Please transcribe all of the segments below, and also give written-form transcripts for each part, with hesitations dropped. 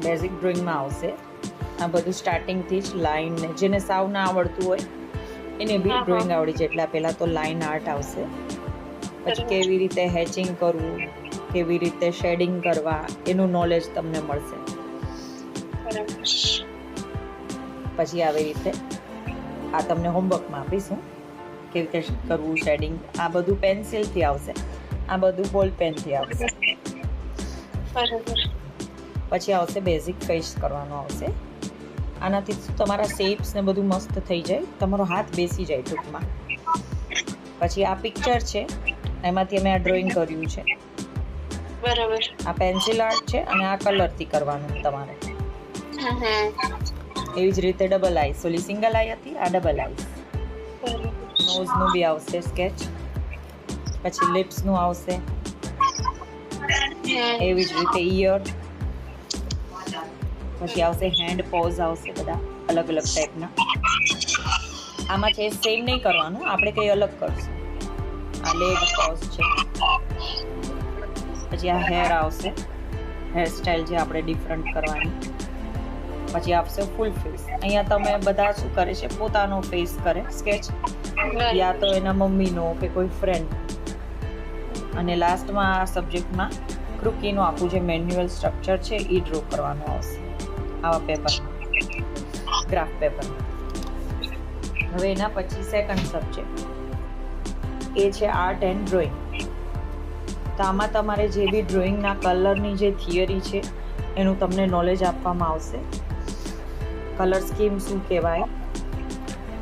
Basic ડ્રોઈંગમાં આવશે. આ બધું સ્ટાર્ટિંગથી જ લાઈન ને જેને સાવ ના આવડતું હોય એને બી ડ્રોઈંગ આવડી જાય. એટલે પહેલાં તો લાઈન આર્ટ આવશે, પછી કેવી રીતે હેચિંગ કરવું, કેવી રીતે શેડિંગ કરવા એનું નોલેજ તમને મળશે. પછી આવી રીતે આ તમને હોમવર્કમાં આપીશું કેવી રીતે કરવું શેડિંગ. આ બધું પેન્સિલથી આવશે, આ બધું બોલ પેનથી આવશે. પછી આવશે બેઝિક ફેસ કરવાનો આવશે. આનાથી તમારા શેપ્સ ને બધું મસ્ત થઈ જાય, તમારો હાથ બેસી જાય ટૂંકમાં. પછી આ પિક્ચર છે, એમાંથી અમે આ ડ્રોઈંગ કર્યું છે. બરાબર. આ પેન્સિલ આર્ટ છે અને આ કલરથી કરવાનું તમારે. એવી જ રીતે ડબલ આઈસ, ઓલી સિંગલ આઈ હતી, આ ડબલ આઈસ. નોઝનું બી આવશે સ્કેચ, પછી લિપ્સનું આવશે, એવી જ રીતે ઈયર. પછી આવશે હેન્ડ પોઝ આવશે, બધા અલગ અલગ ટાઈપના. આમાં છે સેમ નહીં કરવાનું, આપણે કંઈ અલગ કરશું. આ લેગ પોઝ છે. પછી આ હેર આવશે, હેર સ્ટાઈલ જે આપણે ડિફરન્ટ કરવાની. પછી આવશે ફૂલ ફેસ. અહીંયા તમે બધા શું કરે છે, પોતાનો ફેસ કરે સ્કેચ, યા તો એના મમ્મીનો કે કોઈ ફ્રેન્ડ. અને લાસ્ટમાં આ સબ્જેક્ટમાં ક્રુકીનું આખું જે મેન્યુઅલ સ્ટ્રક્ચર છે એ ડ્રો કરવાનું આવશે આવા પેપરમાં, ગ્રાફ પેપર. હવે એના પછી સેકન્ડ સબ્જેક્ટ એ છે આર્ટ એન્ડ ડ્રોઈંગ. તો આમાં તમારે જે બી ડ્રોઈંગના કલરની જે થિયરી છે એનું તમને નોલેજ આપવામાં આવશે. કલર સ્કીમ શું કહેવાય,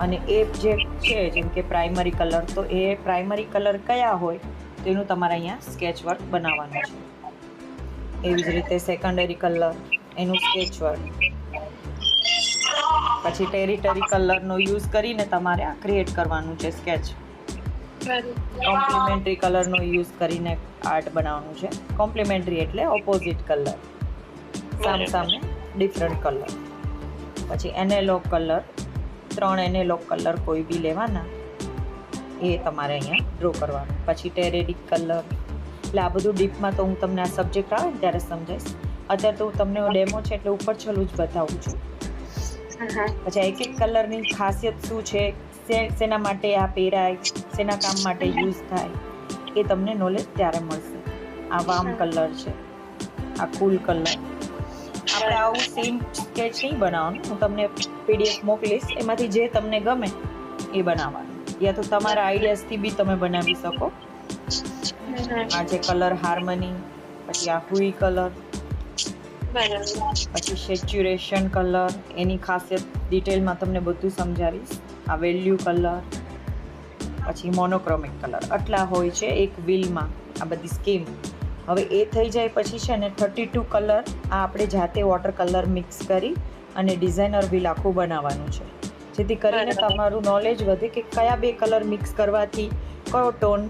અને એ જે છે જેમ કે પ્રાઇમરી કલર, તો એ પ્રાઇમરી કલર કયા હોય તેનું તમારે અહીંયા સ્કેચ વર્ક બનાવવાનું છે. એવી જ રીતે સેકન્ડરી કલર એનું સ્કેચ વર્ક. પછી ટેરિટરી કલરનો યુઝ કરીને તમારે આ ક્રિએટ કરવાનું છે સ્કેચ. કોમ્પ્લિમેન્ટરી કલરનો યુઝ કરીને આર્ટ બનાવવાનું છે. કોમ્પ્લિમેન્ટરી એટલે ઓપોઝિટ કલર, સામ સામે ડિફરન્ટ કલર. પછી એનેલોગ કલર, 3 એનેલોગ કલર કોઈ બી લેવાના, એ તમારે અહીંયા ડ્રો કરવાનું. પછી ટેરેડિક કલર. એટલે આ બધું ડીપમાં તો હું તમને આ સબ્જેક્ટ આવે ને ત્યારે સમજાઈશ. અત્યારે તો હું તમને ડેમો છે એટલે ઉપર છેલ્લું જ બતાવું છું. પછી એક એક કલરની ખાસિયત શું છે, શેના માટે આ પહેરાય, શેના કામ માટે યુઝ થાય, એ તમને નોલેજ ત્યારે મળશે. આ વાર્મ કલર છે, આ કુલ કલર. આપણે આવું સેમ સ્કેચ નહીં બનાવવાનું, હું તમને PDF મોકલીશ, એમાંથી જે તમને ગમે એ બનાવવાનું. યા તો તમારા આઈડિયાઝથી બી તમે બનાવી શકો. આ જે કલર હાર્મની, પછી આ હુઈ કલર, પછી સેચ્યુરેશન કલર, એની ખાસિયત ડિટેલમાં તમને બધું સમજાવીશ. આ વેલ્યુ કલર, પછી મોનોક્રોમિક કલર. આટલા હોય છે એક વ્હીલમાં આ બધી સ્કીમ. હવે એ થઈ જાય પછી છે ને 32 કલર આ આપણે જાતે વોટર કલર મિક્સ કરી અને ડિઝાઇનર વ્હીલ આખું બનાવવાનું છે, જેથી કરીને તમારું નોલેજ વધે કે કયા 2 કલર મિક્સ કરવાથી કયો ટોન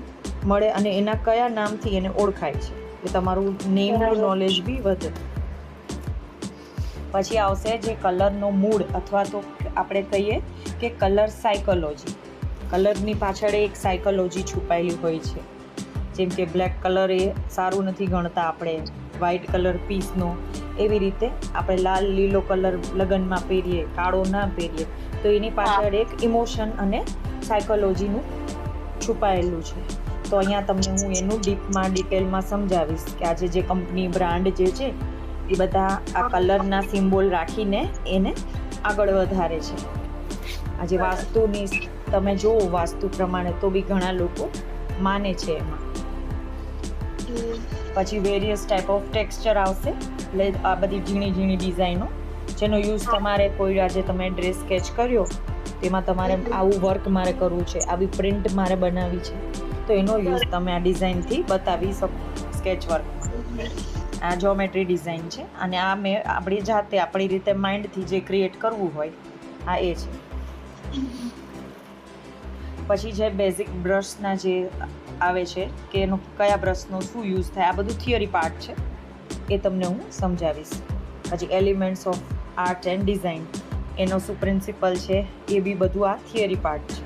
મળે અને એના કયા નામથી એને ઓળખાય છે. એટલે તમારું નેમનું નોલેજ બી વધે. પછી આવશે જે કલરનો મૂડ, અથવા તો આપણે કહીએ કે કલર સાયકોલોજી. કલરની પાછળ એક સાયકોલોજી છુપાયેલી હોય છે. જેમ કે બ્લેક કલર એ સારું નથી ગણતા આપણે, વ્હાઇટ કલર પીસનો. એવી રીતે આપણે લાલ લીલો કલર લગ્નમાં પહેરીએ, કાળો ના પહેરીએ, તો એની પાછળ એક ઇમોશન અને સાયકોલોજીનું છુપાયેલું છે. તો અહીંયા તમને હું એનું ડીપમાં ડિટેલમાં સમજાવીશ કે આજે જે કંપની બ્રાન્ડ જે છે એ બધા આ કલરના સિમ્બોલ રાખીને એને આગળ વધારે છે. આજે વાસ્તુની તમે જોવો વાસ્તુ પ્રમાણે તો બી ઘણા લોકો માને છે એમાં. પછી વેરિયસ ટાઈપ ઓફ ટેક્સચર આવશે. એટલે આ બધી ઝીણી ઝીણી ડિઝાઇનો જેનો યુઝ તમારે કોઈ આજે તમે ડ્રેસ સ્કેચ કર્યો તેમાં તમારે આવું વર્ક મારે કરવું છે, આવી પ્રિન્ટ મારે બનાવવી છે, તો એનો યુઝ તમે આ ડિઝાઇનથી બતાવી શકો સ્કેચ વર્કમાં. આ જ્યોમેટ્રી ડિઝાઇન છે અને આ મેં આપણી જાતે આપણી રીતે માઇન્ડથી જે ક્રિએટ કરવું હોય આ એ છે. પછી જે બેઝિક બ્રશના જે આવે છે કે એનો કયા બ્રશનો શું યુઝ થાય, આ બધું થિયરી પાર્ટ છે, એ તમને હું સમજાવીશ. પછી elements of art and design, એનો શું પ્રિન્સિપલ છે એ બી બધું આ થિયરી પાર્ટ છે.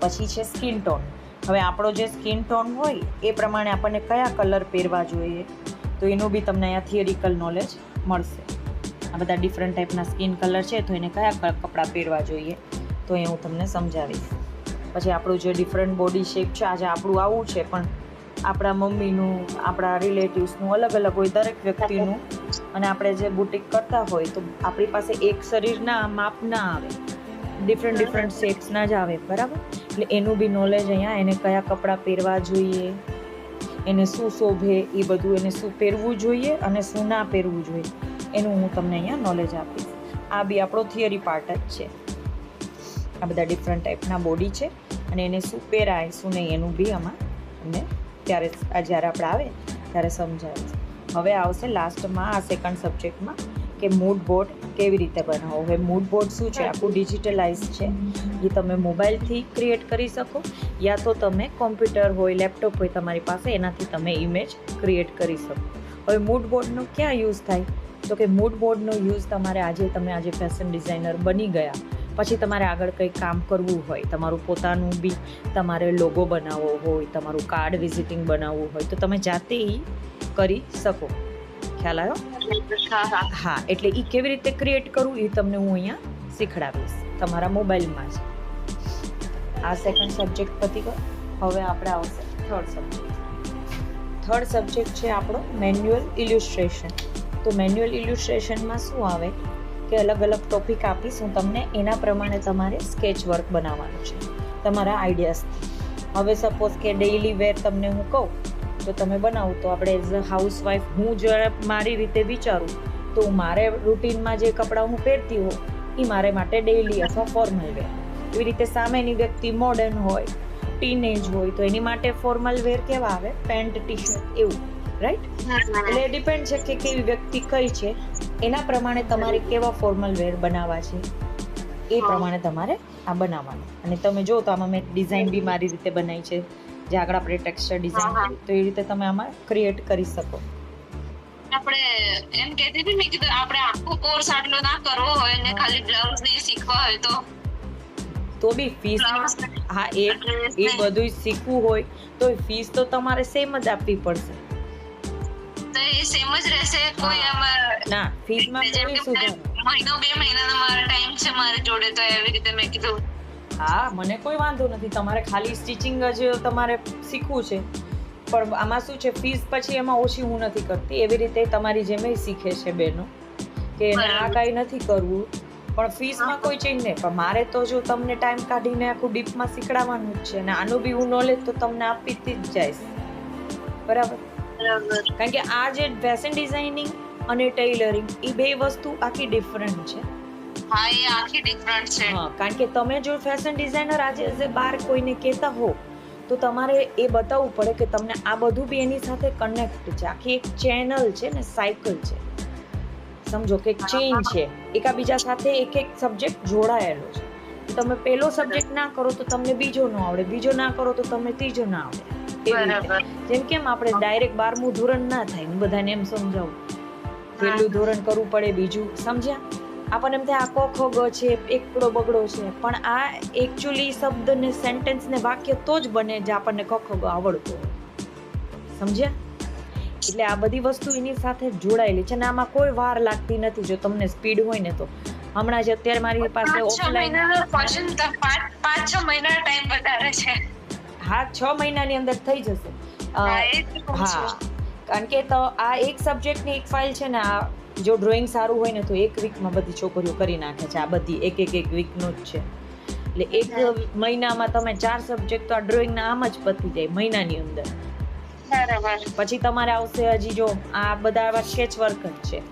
પછી છે સ્કિન ટોન. હવે આપણો જે સ્કિન ટોન હોય એ પ્રમાણે આપણને કયા કલર પહેરવા જોઈએ, તો એનું બી તમને અહીંયા થિયરિકલ નોલેજ મળશે. આ બધા ડિફરન્ટ ટાઈપના સ્કિન કલર છે, તો એને કયા કપડાં પહેરવા જોઈએ તો એ હું તમને સમજાવીશ. પછી આપણું જે ડિફરન્ટ બોડી શેપ છે, આજે આપણું આવું છે, પણ આપણા મમ્મીનું, આપણા રિલેટિવ્સનું અલગ અલગ હોય, દરેક વ્યક્તિનું. અને આપણે જે બુટિક કરતા હોય તો આપણી પાસે એક શરીરના માપ ના આવે, ડિફરન્ટ શેપ્સના જ આવે, બરાબર? એટલે એનું બી નોલેજ અહીંયા, એને કયા કપડાં પહેરવા જોઈએ, એને શું શોભે એ બધું, એને શું પહેરવું જોઈએ અને શું ના પહેરવું જોઈએ, એનું હું તમને અહીંયા નોલેજ આપીશ. આ બી આપણો થિયરી પાર્ટ જ છે. આ બધા ડિફરન્ટ ટાઈપના બોડી છે અને એને શું પહેરાય શું નહીં એનું બી આમાં તમને ત્યારે જ્યારે આપણે આવે ત્યારે સમજાવીશ. હવે આવશે લાસ્ટમાં આ સેકન્ડ સબ્જેક્ટમાં કે મૂડ બોર્ડ કેવી રીતે બનાવો. હવે મૂડ બોર્ડ શું છે, આખું ડિજિટલાઇઝ છે. એ તમે મોબાઈલથી ક્રિએટ કરી શકો, યા તો તમે કોમ્પ્યુટર હોય, લેપટોપ હોય તમારી પાસે, એનાથી તમે ઇમેજ ક્રિએટ કરી શકો. હવે મૂડ બોર્ડનો ક્યાં યુઝ થાય, તો કે મૂડ બોર્ડનો યુઝ તમે આજે ફેશન ડિઝાઇનર બની ગયા પછી તમારે આગળ કંઈ કામ કરવું હોય, તમારું પોતાનું બી તમારે લોગો બનાવવો હોય, તમારું કાર્ડ વિઝિટિંગ બનાવવું હોય, તો તમે જાતે એ કરી શકો. ખ્યાલ આવ્યો? હા, એટલે એ કેવી રીતે ક્રિએટ કરવું એ તમને હું અહીંયા શીખડાવીશ તમારા મોબાઈલમાં જ. આ સેકન્ડ સબ્જેક્ટ પતી ગયો. હવે આપણે આવશે થર્ડ સબ્જેક્ટ. થર્ડ સબ્જેક્ટ છે આપણો મેન્યુઅલ ઇલ્યુસ્ટ્રેશન. તો મેન્યુઅલ ઇલ્યુસ્ટ્રેશનમાં શું આવે કે અલગ અલગ ટોપિક આપીશ હું તમને, એના પ્રમાણે તમારે સ્કેચ વર્ક બનાવવાનું છે તમારા આઈડિયાઝથી. હવે સપોઝ કે ડેઇલી વેર તમને હું કહું તો તમે બનાવું, તો આપણે એઝ અ હાઉસવાઈફ હું જ્યારે મારી રીતે વિચારું તો મારે રૂટીનમાં જે કપડાં હું પહેરતી હોઉં એ મારે માટે ડેઇલી અથવા ફોર્મલ વેર. એવી રીતે સામેની વ્યક્તિ મોડર્ન હોય, ટીનેજ હોય, તો એની માટે ફોર્મલ વેર કેવા આવે, પેન્ટ, ટી શર્ટ, એવું, રાઈટ? એટલે ડિપેન્ડ છે કે કેવી વ્યક્તિ કઈ છે, એના પ્રમાણે તમારે કેવા ફોર્મલ વેર બનાવવા છે એ પ્રમાણે તમારે આ બનાવવાનું. અને તમે જો તો આમાં મેં ડિઝાઇન બી મારી રીતે બનાવી છે, જે આગળ આપણે ટેક્સચર ડિઝાઇન કરી, તો એ રીતે તમે આમાં ક્રિએટ કરી શકો. આપણે એમ કહેતી હતી મેં કીધું આપણે આખો કોર્સ આટલો ના કરવો હોય ને ખાલી બ્લાઉઝ ને શીખવા હોય તો બી ફીસ, હા, એ બધું શીખવું હોય તો ફીસ તો તમારે સેમ જ આપવી પડશે. તો એ સેમ જ રહેશે? કોઈ આમાં ના, ફીસમાં કોઈ સુધારો, મહિનો 2 મહિનાનો મારો ટાઈમ છે મારી જોડે, તો એવી રીતે મેં કીધું હા, મને કોઈ વાંધો નથી. તમારે ખાલી સ્ટિચિંગ જ તમારે શીખવું છે, પણ આમાં શું છે, ફીસ પછી એમાં ઓછી હું નથી કરતી. એવી રીતે તમારી જેમ શીખે છે બહેનો કે આ કાંઈ નથી કરવું, પણ ફીસમાં કોઈ ચેન્જ નહીં. પણ મારે તો જો તમને ટાઈમ કાઢીને આખું ડીપમાં શીખડાવવાનું જ છે, અને આનું બી હું નોલેજ તો તમને આપીથી જ જઈશ, બરાબર? કારણ કે આ જે ફેશન ડિઝાઇનિંગ અને ટેલરિંગ એ બે વસ્તુ આખી ડિફરન્ટ છે. હા, એ આખી ડિફરન્ટ છે. હા, કારણ કે તમે જો ફેશન ડિઝાઇનર આજે એઝ એ બહાર કોઈને કહેતા હો તો તમારે એ બતાવવું પડે કે તમને આ બધું બી એની સાથે કનેક્ટ છે. આખી એક ચેનલ છે ને, સાયકલ છે, સમજો કે એક ચેઇન છે, એકાબીજા સાથે એક સબ્જેક્ટ જોડાયેલો છે. તમે પહેલો સબ્જેક્ટ ના કરો તો તમને બીજો ન આવડે, બીજો ના કરો તો તમને ત્રીજો ના આવડે. જેમ કેમ આપણે ડાયરેક્ટ 12મું ધોરણ ના થાય, હું બધાને એમ સમજાવું, પહેલું ધોરણ કરવું પડે, બીજું, સમજ્યા? આપણને એમ થાય આ ક ખ ગ છે, એકડો બગડો છે, પણ આ એકચ્યુઅલી શબ્દ ને સેન્ટેન્સ ને વાક્ય તો જ બને જે આપણને ક ખ ગ આવડતો હોય, સમજ્યા? એટલે આ બધી વસ્તુ એની સાથે જોડાયેલી છે, અને આમાં કોઈ વાર લાગતી નથી. જો તમને સ્પીડ હોય ને તો હમણાં જ અત્યારે મારી પાસે ઓફલાઈન 5-6 મહિના ટાઈમ વધારે છે. હા, 6 મહિનાની અંદર થઈ જશે. હા, કારણ કે તો આ એક સબ્જેક્ટની એક ફાઇલ છે ને, આ જો ડ્રોઈંગ સારું હોય ને તો એક વીકમાં બધી છોકરીઓ કરી નાખે છે. આ બધી એક વીકનું જ છે. એટલે એક મહિનામાં તમે 4 સબ્જેક્ટ તો આ ડ્રોઈંગના આમ જ પતી જાય મહિનાની અંદર. બરાબર. પછી તમારે આવશે હજી જો આ બધા આવા સ્કેચ વર્ક જ છે.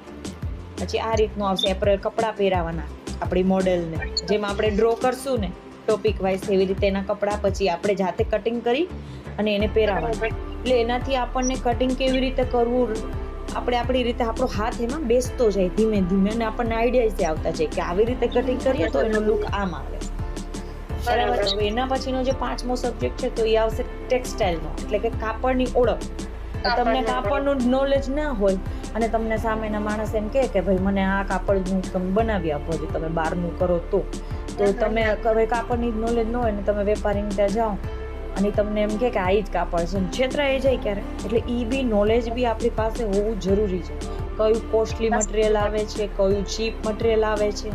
પછી આ રીતનું આવશે, આપણે કપડાં પહેરાવાના આપણી મોડેલને, જેમ આપણે ડ્રો કરશું ને ટોપિક વાઇઝ, એવી રીતે એના કપડાં પછી આપણે જાતે કટિંગ કરી અને એને પહેરાવાના. એટલે એનાથી આપણને કટિંગ કેવી રીતે કરવું, આપણે આપણી રીતે આપણો હાથ એમાં બેસતો જાય ધીમે ધીમે, અને આપણને આઈડિયા આવતા જાય કે આવી રીતે કટિંગ કરીએ તો એનો લુક આમ આવે, બરાબર? હવે એના પછીનો જે 5મો સબ્જેક્ટ છે તો એ આવશે ટેક્સટાઇલનો, એટલે કે કાપડની ઓળખ. તમને કાપડનું નોલેજ ના હોય અને તમને સામેના માણસ એમ કહે કે ભાઈ મને આ કાપડનું તમે બનાવી આપો છો, તમે બહારનું કરો તો તમે હવે કાપડની નોલેજ ન હોય ને તમે વેપારીને ત્યાં જાઓ અને તમને એમ કે આ જ કાપડ છે, છેતરાઈ જાય ક્યારે, એટલે એ બી નોલેજ બી આપણી પાસે હોવું જરૂરી છે. કયું કોસ્ટલી મટીરિયલ આવે છે, કયું ચીપ મટીરિયલ આવે છે.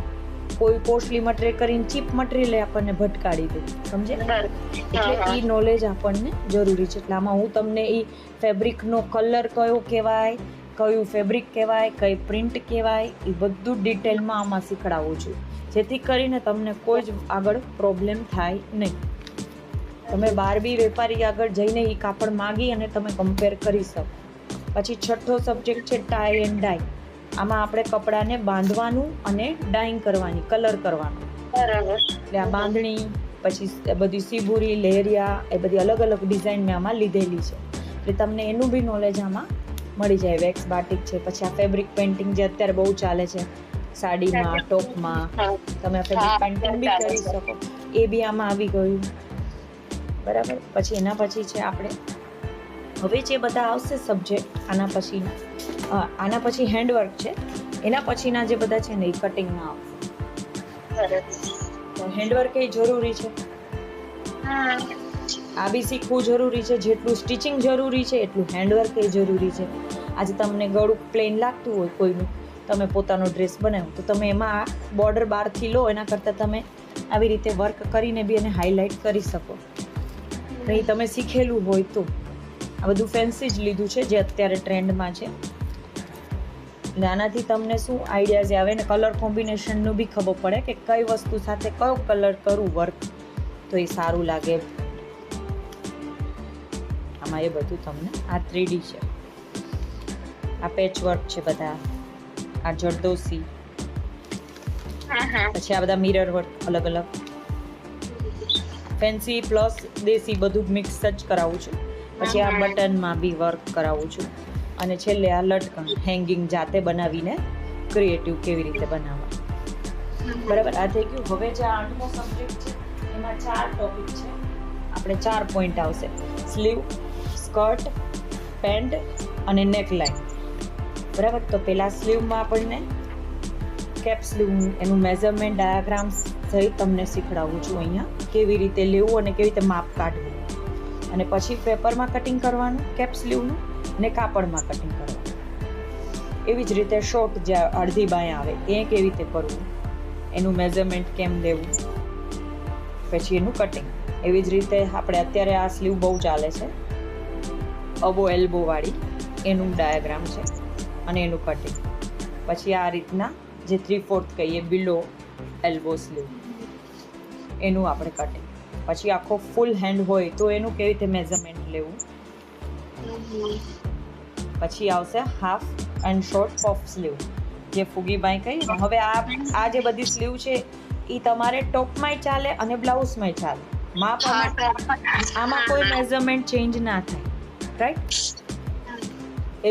કોઈ કોસ્ટલી મટીરિયલ કરીને ચીપ મટીરિયલ આપણને ભટકાડી દે, સમજે? એટલે એ નોલેજ આપણને જરૂરી છે. એટલે આમાં હું તમને એ ફેબ્રિકનો કલર કયો કહેવાય, કયું ફેબ્રિક કહેવાય, કઈ પ્રિન્ટ કહેવાય, એ બધું ડિટેલમાં આમાં શીખડાવું છું, જેથી કરીને તમને કોઈ જ આગળ પ્રોબ્લેમ થાય નહીં. તમે બહાર બી વેપારી આગળ જઈને એ કાપડ માગી અને તમે કમ્પેર કરી શકો. પછી છઠ્ઠો સબ્જેક્ટ છે ટાઈ એન્ડ ડાય. આમાં આપણે કપડાને બાંધવાનું અને ડાઈંગ કરવાની, કલર કરવાનો. એટલે આ બાંધણી, પછી બધી સીબુરી, લેરિયા, એ બધી અલગ અલગ ડિઝાઇન મેં આમાં લીધેલી છે. એટલે તમને એનું બી નોલેજ આમાં મળી જાય. વેક્સ બાટિક છે, પછી આ ફેબ્રિક પેઇન્ટિંગ જે અત્યારે બહુ ચાલે છે, સાડીમાં, ટોપમાં તમે ફેબ્રિક પેઇન્ટિંગ બી કરી શકો, એ બી આમાં આવી ગયું. બરાબર. પછી એના પછી છે આપણે હવે જે બધા આવશે સબ્જેક્ટ આના પછી હેન્ડવર્ક છે, એના પછીના જે બધા છે ને એ કટિંગમાં આવશે. તો હેન્ડવર્ક એ જરૂરી છે, આ બી શીખવું જરૂરી છે. જેટલું સ્ટિચિંગ જરૂરી છે એટલું હેન્ડવર્ક એ જરૂરી છે. આજે તમને ગળું પ્લેન લાગતું હોય કોઈનું, તમે પોતાનો ડ્રેસ બનાવો તો તમે એમાં બોર્ડર બહારથી લો, એના કરતાં તમે આવી રીતે વર્ક કરીને બી એને હાઇલાઇટ કરી શકો. નહીં તમે શીખેલું હોય તો. આ બધું ફેન્સી જ લીધું છે જે અત્યારે ટ્રેન્ડમાં છે. આનાથી તમને શું આઈડિયાઝ આવે ને કલર કોમ્બિનેશનનું બી ખબર પડે કે કઈ વસ્તુ સાથે કયો કલર કરું વર્ક તો એ સારું લાગે. આમાં એ બધું તમને આ 3D છે, આ પેચ વર્ક છે બધા, આ જરદોસી, પછી આ બધા મિરર વર્ક અલગ અલગ, ફેન્સી પ્લસ દેશી બધું મિક્સ જ કરાવું છું. પછી આ બટનમાં બી વર્ક કરાવું છું. અને છેલ્લે આ લટકણ હેંગિંગ જાતે બનાવીને ક્રિએટિવ કેવી રીતે બનાવવા. બરાબર. આ થઈ ગયું. હવે જે 8મો સબ્જેક્ટ છે એમાં 4 ટોપિક છે, આપણે 4 પોઈન્ટ આવશે: સ્લીવ, સ્કર્ટ, પેન્ટ અને નેકલાઇન. બરાબર. તો પહેલા સ્લીવમાં આપણને કેપ સ્લીવ એનું મેઝરમેન્ટ ડાયાગ્રામ્સ સહિત તમને શીખડાવું છું અહીંયા, કેવી રીતે લેવું અને કેવી રીતે માપ કાઢવું. અને પછી પેપરમાં કટિંગ કરવાનું કેપ સ્લીવનું અને કાપડમાં કટિંગ કરવાનું. એવી જ રીતે શોર્ટ જે અડધી બાય આવે એ કેવી રીતે કરવું, એનું મેઝરમેન્ટ કેમ લેવું, પછી એનું કટિંગ. એવી જ રીતે આપણે અત્યારે આ સ્લીવ બહુ ચાલે છે, અબો એલ્બો વાળી, એનું ડાયાગ્રામ છે અને એનું કટિંગ. પછી આ રીતના જે 3/4 કહીએ બિલો એલ્બો સ્લીવ, એનું આપણે કટિંગ. પછી આખો ફૂલ હેન્ડ હોય તો એનું કેવી રીતે મેઝરમેન્ટ લેવું. પછી આવશે half and short puff sleeve, જે ફૂગી બાય કહીએ ને. હવે આ જે બધી સ્લીવ છે એ તમારે ટોપમાંય ચાલે અને બ્લાઉઝમાંય ચાલે. માપ આમાં કોઈ મેઝરમેન્ટ ચેન્જ ના થાય, રાઈટ?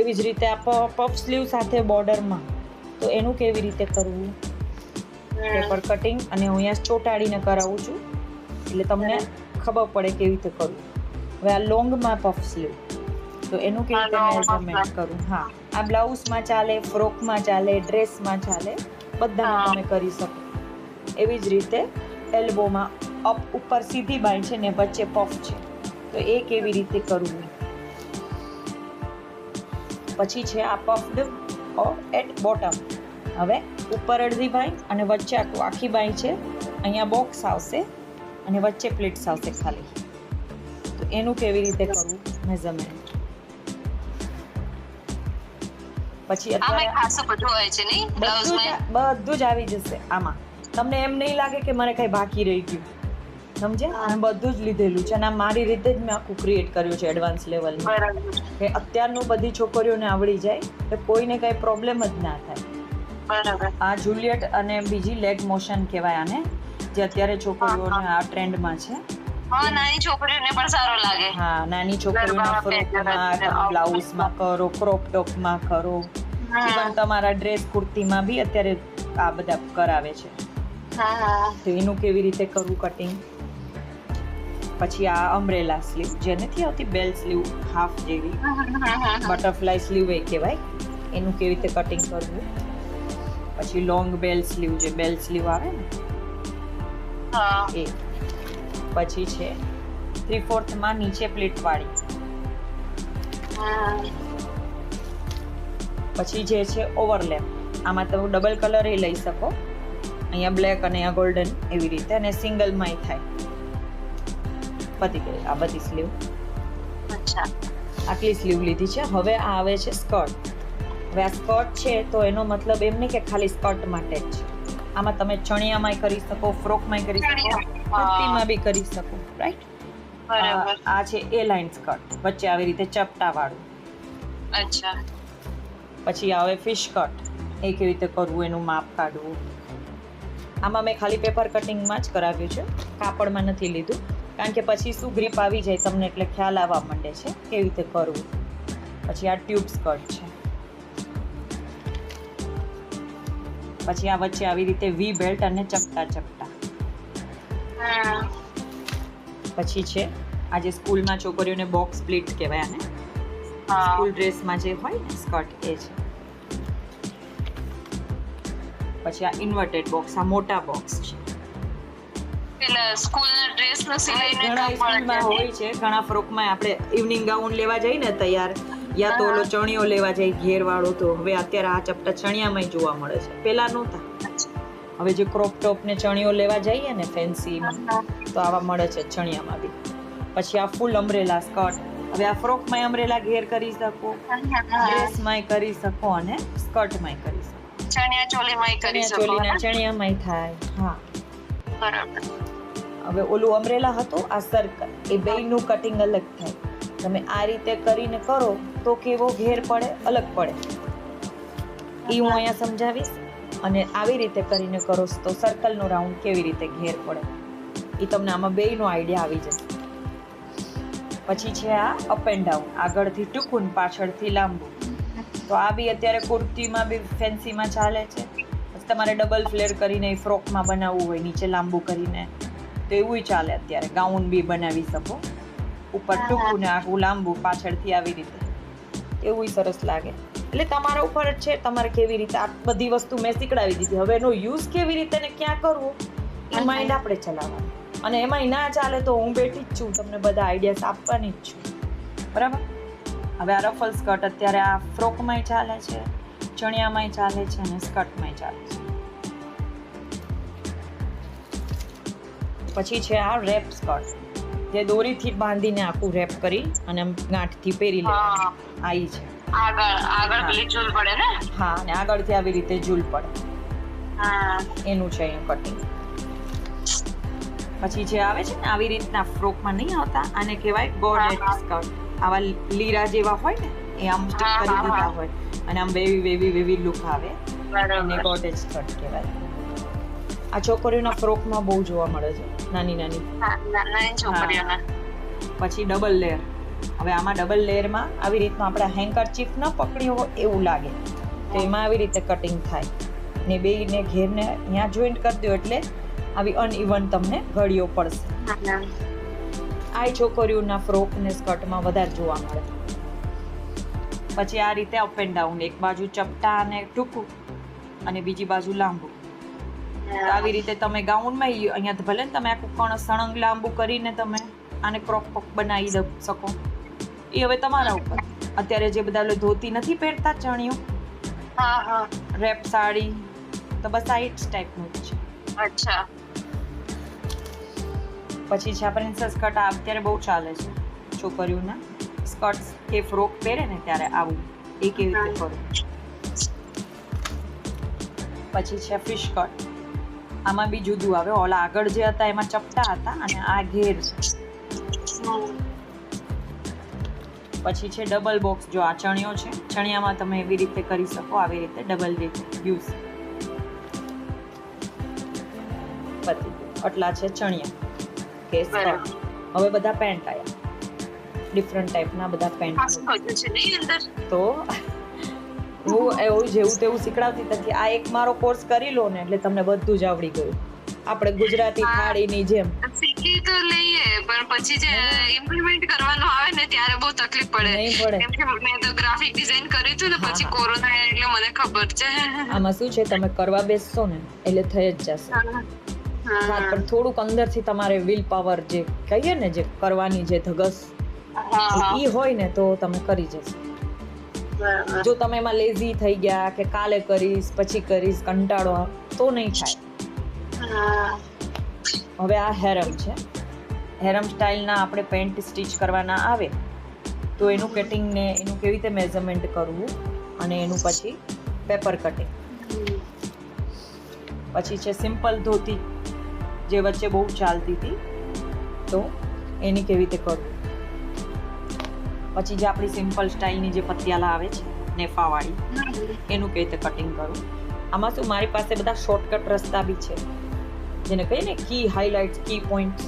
એવી જ રીતે આ પફ સ્લીવ સાથે બોર્ડરમાં, તો એનું કેવી રીતે કરવું, પેપર કટિંગ. અને હું અહીંયા ચોંટાડીને કરાવું છું એટલે તમને ખબર પડે કેવી રીતે કરવું. હવે આ લોંગમાં પફ સ્લીવ, તો એનું કેવી રીતે મેઝરમેન્ટ કરવું. હા, આ બ્લાઉઝમાં ચાલે, ફ્રોકમાં ચાલે, ડ્રેસમાં ચાલે, બધામાં તમે કરી શકો. એવી જ રીતે એલ્બોમાં અપ ઉપર સીધી બાય છે ને વચ્ચે પફ છે, તો એ કેવી રીતે કરવું. પછી છે આ પફડ એટ બોટમ. હવે ઉપર અડધી બાય અને વચ્ચે આખી બાય છે, અહીંયા બોક્સ આવશે અને વચ્ચે પ્લેટ્સ આવશે ખાલી. તો એનું કેવી રીતે કરવું મેઝરમેન્ટ. પછી બધું જ આવી જશે આમાં. તમને એમ નહીં લાગે કે મને કઈ બાકી રહી ગયું, સમજે? અને બધું જ લીધેલું છે અને મારી રીતે જ મેં આખું ક્રિએટ કર્યું છે એડવાન્સ લેવલમાં, કે અત્યારનું બધી છોકરીઓને આવડી જાય એટલે કોઈને કઈ પ્રોબ્લેમ જ ના થાય. આ જુલિયટ અને બીજી લેગ મોશન કહેવાય આને, જે અત્યારે છોકરીઓને આ ટ્રેન્ડમાં છે. નાની છોકરીઓને પણ સારો લાગે. હા, નાની છોકરીઓના ફ્રોકમાં, બ્લાઉઝમાં કરો, ક્રોપ ટોપમાં કરો, ઇવન તમારા ડ્રેસ કુર્તીમાં બી અત્યારે આ બધા કરાવે છે. તો એનું કેવી રીતે કરવું કટિંગ. પછી આ અમ્બ્રેલા સ્લીવ, જે નથી આવતી બેલ સ્લીવ હાફ જેવી, બટરફ્લાય સ્લીવ એ કહેવાય, એનું કેવી રીતે કટિંગ કરવું. પછી લોંગ બેલ સ્લીવ, જે બેલ સ્લીવ આવે ને એ. પછી છે 3/4 માં નીચે પ્લીટ વાળી. પછી જે છે ઓવરલેપ, આમાં તમે ડબલ કલર એ લઈ શકો, અહીંયા બ્લેક અને અહીંયા ગોલ્ડન એવી રીતે, અને સિંગલમાંય થાય. પતી ગઈ આ બધી સ્લીવ. અચ્છા, આટલી સ્લીવ લીધી છે. હવે આ આવે છે સ્કર્ટ. હવે આ સ્કર્ટ છે તો એનો મતલબ એમ નહીં કે ખાલી સ્કર્ટ માટે જ છે. આમાં તમે ચણિયામાંય કરી શકો, ફ્રોકમાંય કરી શકો, કુર્તીમાં બી કરી શકો, રાઈટ? બરાબર. આ છે એ લાઇન સ્કર્ટ, વચ્ચે આવી રીતે ચપટા વાળું. અચ્છા, પછી આવે ફિશ કટ, એ કેવી રીતે કરવું, એનું માપ કાઢવું. આમાં મેં ખાલી પેપર કટિંગમાં જ કરાવ્યું છે, કાપડમાં નથી લીધું, કારણ કે પછી શું ગ્રીપ આવી જાય તમને, એટલે ખ્યાલ આવવા માંડે છે કેવી રીતે કરવું. પછી આ ટ્યુબ સ્કર્ટ છે. પછી આ વચ્ચે આવી રીતે વી બેલ્ટ અને ચપટા ચપટા. પછી છે આ જે સ્કૂલમાં છોકરીઓને બોક્સ સ્પ્લિટ કહેવાય આને, સ્કૂલ ડ્રેસમાં જે હોય ને સ્કર્ટ એ છે. પછી આ ઇન્વર્ટેડ બોક્સ, આ મોટા બોક્સ છે. પેલા સ્કૂલના ડ્રેસનો સિલાઈનો ઘણા સ્કૂલમાં હોય છે, ઘણા ફ્રોકમાં આપણે ઇવનિંગ ગાઉન લેવા જઈએ ને તૈયાર, યા તો ઓલો ચણિયો લેવા જાય ઘેર વાળો, તો હવે અત્યારે આ ચપટા ચણિયામાં જોવા મળે છે, પેલા નહોતા. હવે જે ક્રોપ ટોપ ને ચણિયો લેવા જઈએ ને ફેન્સીમાં, તો આવા મળે છે ચણિયામાં બી. પછી આ ફૂલ અમ્બ્રેલા સ્કર્ટ. હવે આ ફ્રોકમાં અમ્બ્રેલા ઘેર કરી શકો, ડ્રેસમાંય કરી શકો અને સ્કર્ટમાંય કરી શકો, ચણિયા ચોલીમાંય કરી શકો. ચોલીના ચણિયામાંય થાય. હા, બરાબર. હવે ઓલું અમ્બ્રેલા હતું, આ સર્કલ, એ બેયનું કટિંગ અલગ થાય. તમે આ રીતે કરીને કરો તો કેવો ઘેર પડે, અલગ પડે, એ હું અહીંયા સમજાવીશ. અને આવી રીતે કરીને કરો તો સર્કલનો રાઉન્ડ કેવી રીતે ઘેર પડે, એ તમને આમાં બેયનો આઈડિયા આવી જશે. પછી છે આ અપ એન્ડ ડાઉન, આગળથી ટૂંકું ને પાછળથી લાંબુ. તો આ બી અત્યારે કુર્તીમાં બી ફેન્સીમાં ચાલે છે. પછી તમારે ડબલ ફ્લેર કરીને ફ્રોકમાં બનાવવું હોય, નીચે લાંબુ કરીને, તો એવું ચાલે અત્યારે. ગાઉન બી બનાવી શકો, ઉપર ટૂંકું ને આખું લાંબુ, પાછળથી આવી રીતે, એવું સરસ લાગે. એટલે તમારા ઉપર જ છે તમારે કેવી રીતે. આ બધી વસ્તુ મેં શીખડાવી દીધી, હવે એનો યુઝ કેવી રીતે ને ક્યાં કરવો એ માઇન્ડ આપણે ચલાવવાનું. અને એમાંય ના ચાલે તો હું બેઠી જ છું, તમને બધા આઈડિયાસ આપવાની જ છું, બરાબર? હવે આ રફલ સ્કર્ટ અત્યારે આ ફ્રોકમાંય ચાલે છે, ચણિયામાંય ચાલે છે અને સ્કર્ટમાંય ચાલે છે. પછી છે આ રેપ સ્કર્ટ, જે દોરીથી બાંધીને આખું રેપ કરી અને આમ ગાંઠથી પહેરી લેવાનું. આ ઈ છે. આગળ પેલી ઝૂલ પડે ને? હા, અને આગળથી આવી રીતે ઝૂલ પડે, એનું છે એનું કટિંગ. પછી જે આવે છે ને આવી રીતના ફ્રોકમાં નહીં આવતા, આને કહેવાય ગોર્ડેટ સ્કર્ટ. આવા લીરા જેવા હોય ને એ આમ સ્ટિક કરી દીધા હોય અને આમ વેવી લુક આવે, એને ગોર્ડેટ સ્કર્ટ કહેવાય. આ છોકરીઓના ફ્રોકમાં બહુ જોવા મળે છે, નાની છોકરીઓના. પછી ડબલ લેયર. હવે આમાં ડબલ લેયરમાં આવી રીતનું આપણે હેન્કરચીફ ન પકડ્યો હોય એવું લાગે, તો એમાં આવી રીતે કટિંગ થાય ને બેયને ઘેરને અહીંયા જોઈન્ટ કરી દો એટલે આવી અનઇવન તમને ઘડીઓ પડશે. આ છોકરીઓના ફ્રોક ને સ્કર્ટમાં વધારે જોવા મળે. પછી આ રીતે અપ એન્ડ ડાઉન, એક બાજુ ચપટા અને ટૂંકું અને બીજી બાજુ લાંબુ. તો આવી રીતે તમે ગાઉનમાં અહીંયા ભલે ને તમે આખું કણ સળંગ લાંબુ કરીને તમે આને ક્રોપ પોક બનાવી શકો, એ હવે તમારા ઉપર. અત્યારે જે બધા ધોતી નથી પહેરતા ચણિયું, રેપ સાડી, તો બસ આ જ ટાઈપનું જ છે. અચ્છા. પછી છે પ્રિન્સેસ કટ, આ અત્યારે બહુ ચાલે છે છોકરીઓના સ્કર્ટ કે ફ્રોક પહેરે ને ત્યારે આવું, એ કેવી રીતે કરું. પછી છે ફિશ કટ, આમાં બી જુદું આવે. ઓલા આગળ જે હતા એમાં ચપટા હતા અને આ ઘેર છે. પછી છે ડબલ બોક્સ, જો આ ચણિયો છે, ચણિયામાં તમે એવી રીતે કરી શકો, આવી રીતે ડબલ રીતે યુઝ. આટલા છે ચણિયા કે સ્કર્ટ. હવે બધા પેન્ટ આવ્યા, ડિફરન્ટ ટાઈપના બધા પેન્ટ. તો હું એવું જેવું તેવું શીખડાવતી હતી. આ એક મારો કોર્સ કરી લો ને એટલે તમને બધું જ આવડી ગયું. આપણે ગુજરાતી થાળીની જેમ શીખી તો લઈએ, પણ પછી જે ઇમ્પ્લિમેન્ટ કરવાનું આવે ને ત્યારે બહુ તકલીફ પડે. કેમ કે મેં તો ગ્રાફિક ડિઝાઇન કર્યું હતું ને, પછી કોરોના એટલે મને ખબર છે. આમાં શું છે, તમે કરવા બેસશો ને એટલે થઈ જ જશે. હા, પણ થોડુંક અંદરથી તમારે વિલ પાવર જે કહીએ ને, જે કરવાની જે ધગસ ઈ હોય ને તો તમે કરી જશો. બરાબર. જો તમે એમાં લેઝી થઈ ગયા કે કાલે કરીશ પછી કરીશ કંટાળો તો નહીં થાય. હવે આ હેરમ છે. હેરમ સ્ટાઇલના આપણે પેન્ટ સ્ટીચ કરવાના આવે તો એનું કટિંગ ને એનું કેવી રીતે મેઝરમેન્ટ કરવું અને એનું પછી પેપર કટિંગ. પછી છે સિમ્પલ ધોતી જે વચ્ચે બહુ ચાલતી હતી તો એની કેવી રીતે કરવું. પછી જે આપણી સિમ્પલ સ્ટાઇલની જે પતિયાલા આવે છે નેફાવાળી એનું કેવી રીતે કટિંગ કરવું. આમાં શું મારી પાસે બધા શોર્ટકટ રસ્તા બી છે જેને કહીએ ને કી હાઇલાઇટ્સ, કી પોઈન્ટ્સ.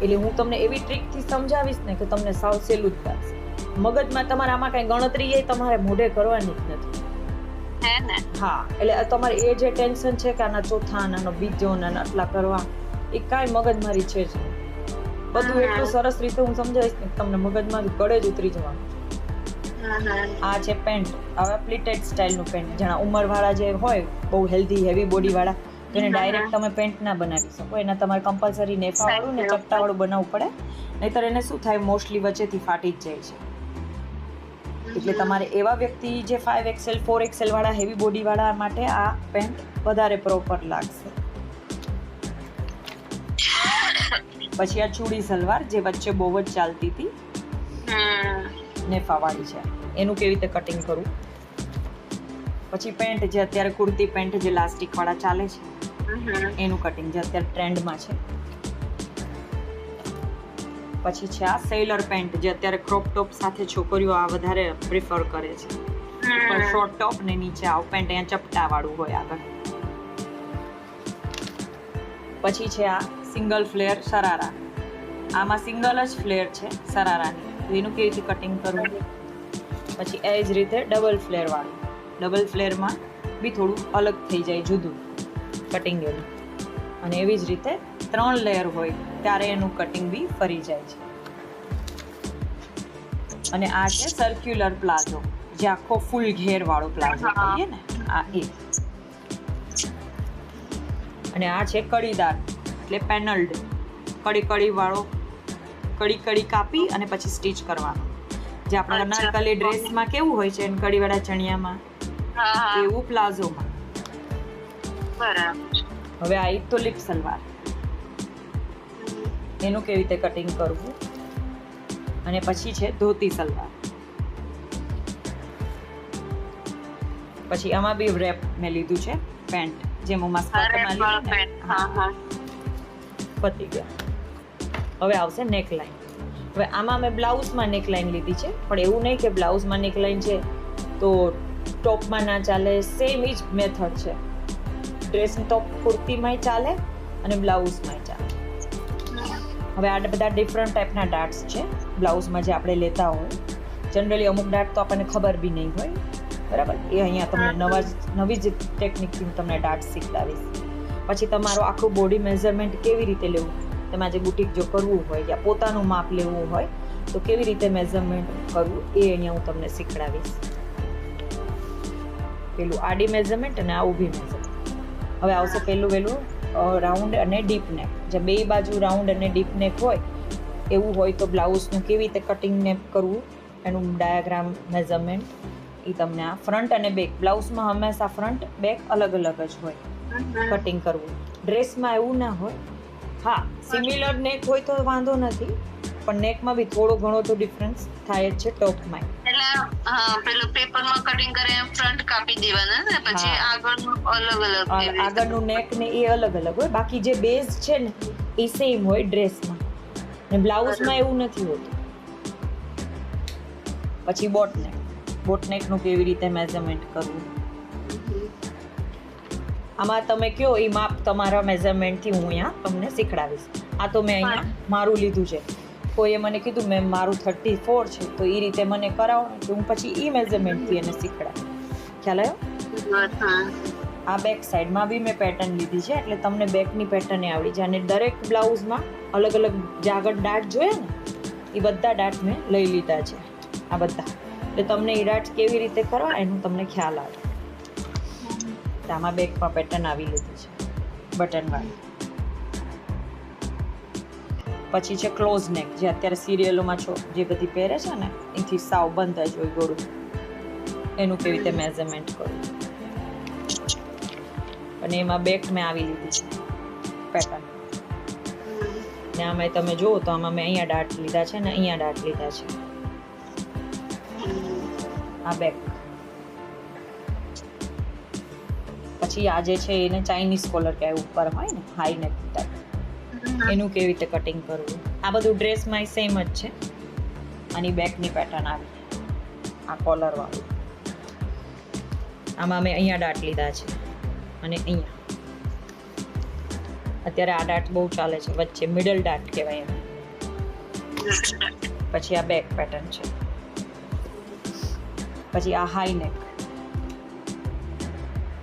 એટલે હું તમને એવી ટ્રીકથી સમજાવીશ ને કે તમને સાવ સહેલું જ લાગશે. મગજમાં તમારે આમાં કાંઈ ગણતરી એ તમારે મોઢે કરવાની જ નથી. હા, એટલે તમારે એ જે ટેન્શન છે કે આના ચોથા આનો બીજો આના આટલા કરવા એ કાંઈ મગજમારી છે જ નહીં. બધું એટલું સરસ રીતે હું સમજાવીશ ને તમને મગજમાંથી ગળે જ ઉતરી જવાનું. આ છે પેન્ટ. હવે પ્લીટેડ સ્ટાઇલનું પેન્ટ, જેના ઉંમરવાળા જે હોય બહુ હેલ્ધી હેવી બોડીવાળા તો એને ડાયરેક્ટ તમે પેન્ટ ના બનાવી શકો. એના તમારે કમ્પલસરી નેફાવાળું ને ચપટાવાળું બનાવવું પડે, નહીંતર એને શું થાય મોસ્ટલી વચ્ચેથી ફાટી જ જાય છે. એટલે તમારે એવા વ્યક્તિ જે 5XL 4XL વાળા હેવી બોડી વાળા માટે આ પેન્ટ વધારે પ્રોપર લાગશે. પછી આ ચૂડી સલવાર જે વચ્ચે બહુ જ ચાલતી હતી નેફા વાળી છે, એનું કેવી રીતે કટિંગ કરવું. પછી પેન્ટ જે અત્યારે કુર્તી પેન્ટ જે લાસ્ટિક વાળા ચાલે છે એનું કટિંગ જે અત્યારે ટ્રેન્ડમાં છે. પછી છે આ સેલર પેન્ટ જે અત્યારે ક્રોપ ટોપ સાથે છોકરીઓ આ વધારે પ્રિફર કરે છે. ઉપર શોર્ટ ટોપ ને નીચે આવ પેન્ટ અહીંયા ચપટા વાળું હોય આગળ. પછી છે આ સિંગલ ફ્લેર શરારા. આમાં સિંગલ જ ફ્લેર છે શરારાની, તો એનું કેવી રીતે કટિંગ કરવું. પછી એ જ રીતે ડબલ ફ્લેર વાળું. ડબલ ફ્લેરમાં બી થોડું અલગ થઈ જાય જુદું કટિંગ એનું. અને એવી જ રીતે 3 લેયર હોય ત્યારે એનું કટિંગ બી ફરી જાય છે. અને આ છે સર્ક્યુલર પ્લાઝો જે આખો ફૂલ ઘેર વાળો પ્લાઝો કહીએ ને, આ એ. અને આ છે કડીદાર એટલે પેનલ્ડ, કડી વાળો, કડી કાપી અને પછી સ્ટીચ કરવાનો. જે આપણા અનારકલી ડ્રેસમાં કેવું હોય છે કડીવાળા ચણિયામાં એવું પ્લાઝોમાં. બરાબર. હવે આ તો લિપ સલવાર, એનું કેવી રીતે કટિંગ કરવું. અને પછી છે ધોતી સલવાર. પછી આમાં બી રેપ મેં લીધું છે પેન્ટ, જેમ હું સ્કર્ટમાં લીધું. પતી ગયા. હવે આવશે નેકલાઇન. હવે આમાં મેં બ્લાઉઝમાં નેકલાઇન લીધી છે, પણ એવું નહીં કે બ્લાઉઝમાં નેકલાઇન છે તો ટોપમાં ના ચાલે. સેમ જ મેથડ છે. ડ્રેસ ટોપ કુર્તીમાંય ચાલે અને બ્લાઉઝમાંય ચાલે. હવે આ બધા ડિફરન્ટ ટાઈપના ડાર્ટ્સ છે બ્લાઉઝમાં જે આપણે લેતા હોય. જનરલી અમુક ડાર્ટ તો આપણને ખબર બી નહીં હોય, બરાબર. એ અહીંયા તમને નવી જ ટેકનિકથી હું તમને ડાર્ટ શીખડાવીશ. પછી તમારું આખું બોડી મેઝરમેન્ટ કેવી રીતે લેવું, તમારે જે બુટીક જો કરવું હોય યા પોતાનું માપ લેવું હોય તો કેવી રીતે મેઝરમેન્ટ કરવું એ અહીંયા હું તમને શીખડાવીશ. પેલું આડી મેઝરમેન્ટ અને આ ઊભી મેઝરમેન્ટ. હવે આવશે પહેલું રાઉન્ડ અને ડીપ નેક. જે બે બાજુ રાઉન્ડ અને ડીપ નેક હોય એવું હોય તો બ્લાઉઝનું કેવી રીતે કટિંગ ને કરવું એનું ડાયાગ્રામ મેઝરમેન્ટ એ તમને આ ફ્રન્ટ અને બેક. બ્લાઉઝમાં હંમેશા ફ્રન્ટ બેક અલગ જ હોય કટિંગ કરવું. ડ્રેસમાં એવું ના હોય. હા, સિમિલર નેક હોય તો વાંધો નથી, પણ નેકમાં બી થોડો ઘણો તો ડિફરન્સ થાય જ છે ટોપમાં. એટલે પેલું પેપરમાં કટિંગ કરે ફ્રન્ટ કાપી દેવાના ને પછી આગળનું અલગ આગળનું નેક ને એ અલગ હોય. બાકી જે બેઝ છે ને એ સેમ હોય ડ્રેસમાં, ને બ્લાઉઝમાં એવું નથી હોતું. પછી બોટનેકનું કેવી રીતે મેઝરમેન્ટ કરવું. આમાં તમે કયો એ માપ તમારા મેઝરમેન્ટથી હું અહીંયા તમને શીખડાવીશ. આ તો મેં અહીંયા મારું લીધું છે. કોઈએ મને કીધું મેં મારું 34 છે તો એ રીતે મને કરાવો તો હું પછી એ મેઝરમેન્ટથી એને શીખડાવું. ખ્યાલ આવ્યો? આ બેક સાઈડમાં બી મેં પેટર્ન લીધી છે એટલે તમને બેકની પેટર્ન આવડી જાય. અને દરેક બ્લાઉઝમાં અલગ જે આગળ ડાટ જોઈએ ને એ બધા ડાટ મેં લઈ લીધા છે. આ બધા એટલે તમને એ ડાટ કેવી રીતે કરવા એનું તમને ખ્યાલ આવે. આમાં બેકમાં પેટર્ન આવી લીધી છે. બટનવાળી. પછી છે ક્લોઝ નેક, જે અત્યારે સિરિયલોમાં જે બધી પહેરે છે ને એથી સાવ બંધ જ હોય ગોળું, એનું કેવી રીતે મેઝરમેન્ટ કરવું. અને એમાં બેક મેં આવી લીધી છે પેટર્ન. ને આમાં તમે જુઓ તો આમાં મેં અહીંયા ડાટ લીધા છે ને અહીંયા ડાટ લીધા છે. આ બેક. પછી આ જે છે એને ચાઇનીઝ કોલર કહેવાય, ઉપર હોય ને હાઈ નેક ટાઈપ, એનું કેવી રીતે કટિંગ કરવું. આ બધું ડ્રેસમાં સેમ જ છે. આની બેકની પેટર્ન આવી, આ કોલર વાળું. આમાં મેં અહીંયા ડાટ લીધા છે અને અહીંયા અત્યારે આ ડાટ બહુ ચાલે છે, વચ્ચે મિડલ ડાટ કહેવાય એને. પછી આ બેક પેટર્ન છે. પછી આ હાઈ નેક,